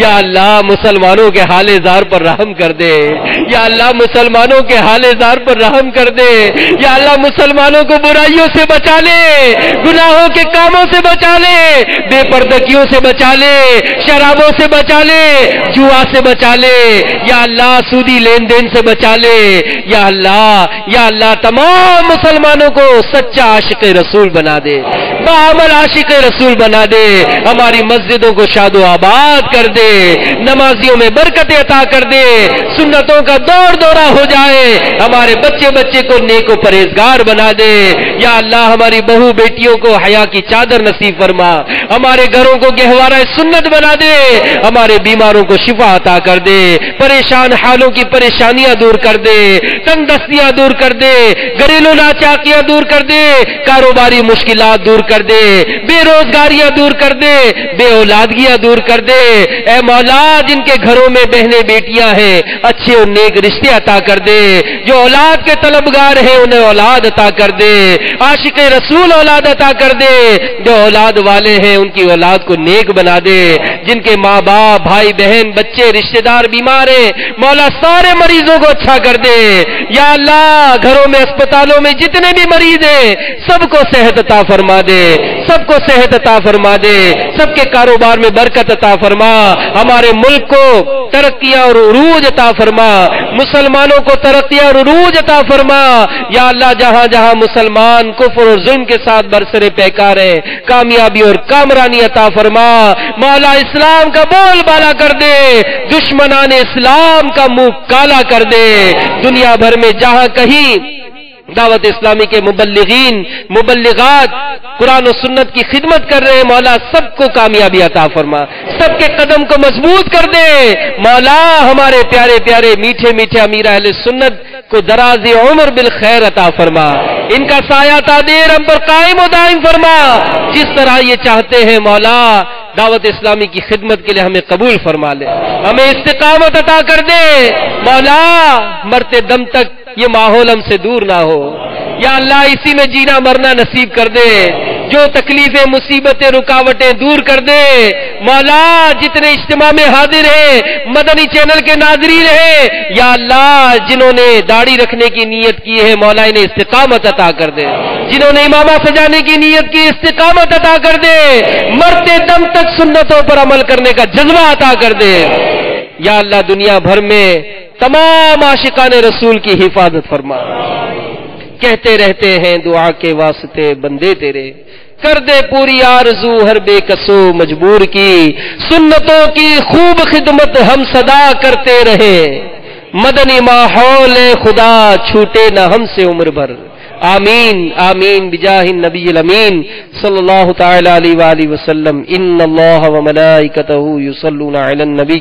یا اللہ مسلمانوں کے حال زار پر رحم کر دے، یا اللہ مسلمانوں کے حال زار پر رحم کر دے، یا اللہ مسلمانوں کو برائیوں سے بچا لے، گناہوں کے کاموں سے بچا لے، بے پردگیوں سے بچا لے، شرابوں سے بچا لے، جوا سے بچا لے، یا اللہ سودی لین دین سے بچا لے، یا اللہ تمام مسلمانوں کو سچا عاشق رسول بنا دے، بعمل عاشق رسول بنا دے، ہماری مسجدوں کو شاد و آباد کر دے، نمازیوں میں برکت عطا کر دے، سنتوں کا دور دورہ ہو جائے، ہمارے بچے کو نیک و پرہیزگار بنا دے، یا اللہ ہماری بہو بیٹیوں کو حیا کی چادر نصیب فرما، ہمارے گھروں کو گہوارہ سنت بنا دے، ہمارے بیماروں کو شفا عطا کر دے، پریشان حالوں کی پریشانیاں دور کر دے، تنگ دستیاں دور کر دے، گھریلو ناچاکیاں دور کر دے، کاروباری مشکلات دور کر دے، بے روزگاریاں دور کر دے، بے اولادگیاں دور کر دے، اے مولا جن کے گھروں میں بہنیں بیٹیاں ہیں اچھے اور نیک رشتے عطا کر دے، جو اولاد کے طلبگار ہیں انہیں اولاد عطا کر دے، عاشق رسول اولاد عطا کر دے، جو اولاد والے ہیں ان کی اولاد کو نیک بنا دے، جن کے ماں باپ بھائی بہن بچے رشتہ دار بیمار ہیں مولا سارے مریضوں کو اچھا کر دے، یا اللہ گھروں میں اسپتالوں میں جتنے بھی مریض ہیں سب کو صحت عطا فرما دے، سب کو صحت عطا فرما دے، سب کے کاروبار میں برکت عطا فرما، ہمارے ملک کو ترقیاں اور عروج عطا فرما، مسلمانوں کو ترقیاں اور عروج عطا فرما، یا اللہ جہاں جہاں مسلمان کفر اور ظلم کے ساتھ برسر پیکار ہے کامیابی اور کامرانی عطا فرما، مولا اسلام کا بول بالا کر دے، دشمنان اسلام کا منہ کالا کر دے، دنیا بھر میں جہاں کہیں دعوت اسلامی کے مبلغین مبلغات قرآن و سنت کی خدمت کر رہے ہیں مولا سب کو کامیابی عطا فرما، سب کے قدم کو مضبوط کر دے، مولا ہمارے پیارے پیارے میٹھے میٹھے امیر اہل سنت کو دراز عمر بالخیر عطا فرما، ان کا سایہ تادیر ہم پر قائم و دائم فرما، جس طرح یہ چاہتے ہیں مولا دعوت اسلامی کی خدمت کے لیے ہمیں قبول فرما لے، ہمیں استقامت عطا کر دے، مولا مرتے دم تک یہ ماحول ہم سے دور نہ ہو، یا اللہ اسی میں جینا مرنا نصیب کر دے، جو تکلیفیں مصیبتیں رکاوٹیں دور کر دے، مولا جتنے اجتماع میں حاضر ہیں مدنی چینل کے ناظرین ہیں یا اللہ جنہوں نے داڑھی رکھنے کی نیت کی ہے مولا انہیں استقامت عطا کر دے، جنہوں نے امامہ سجانے کی نیت کی استقامت عطا کر دے، مرتے دم تک سنتوں پر عمل کرنے کا جذبہ عطا کر دے، یا اللہ دنیا بھر میں تمام عاشقان رسول کی حفاظت فرما، کہتے رہتے ہیں دعا کے واسطے بندے تیرے، کر دے پوری آرزو ہر بے کسو مجبور کی، سنتوں کی خوب خدمت ہم صدا کرتے رہے، مدنی ماحول خدا چھوٹے نہ ہم سے عمر بھر، آمین آمین بجاہ النبی الامین صلی اللہ تعالی علیہ وآلہ وسلم، ان اللہ وملائکتہ یصلون علی النبی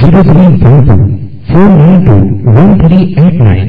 0322-492-1389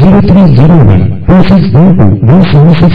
0301-2612-176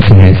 SMS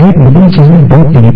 @madanichannel.tv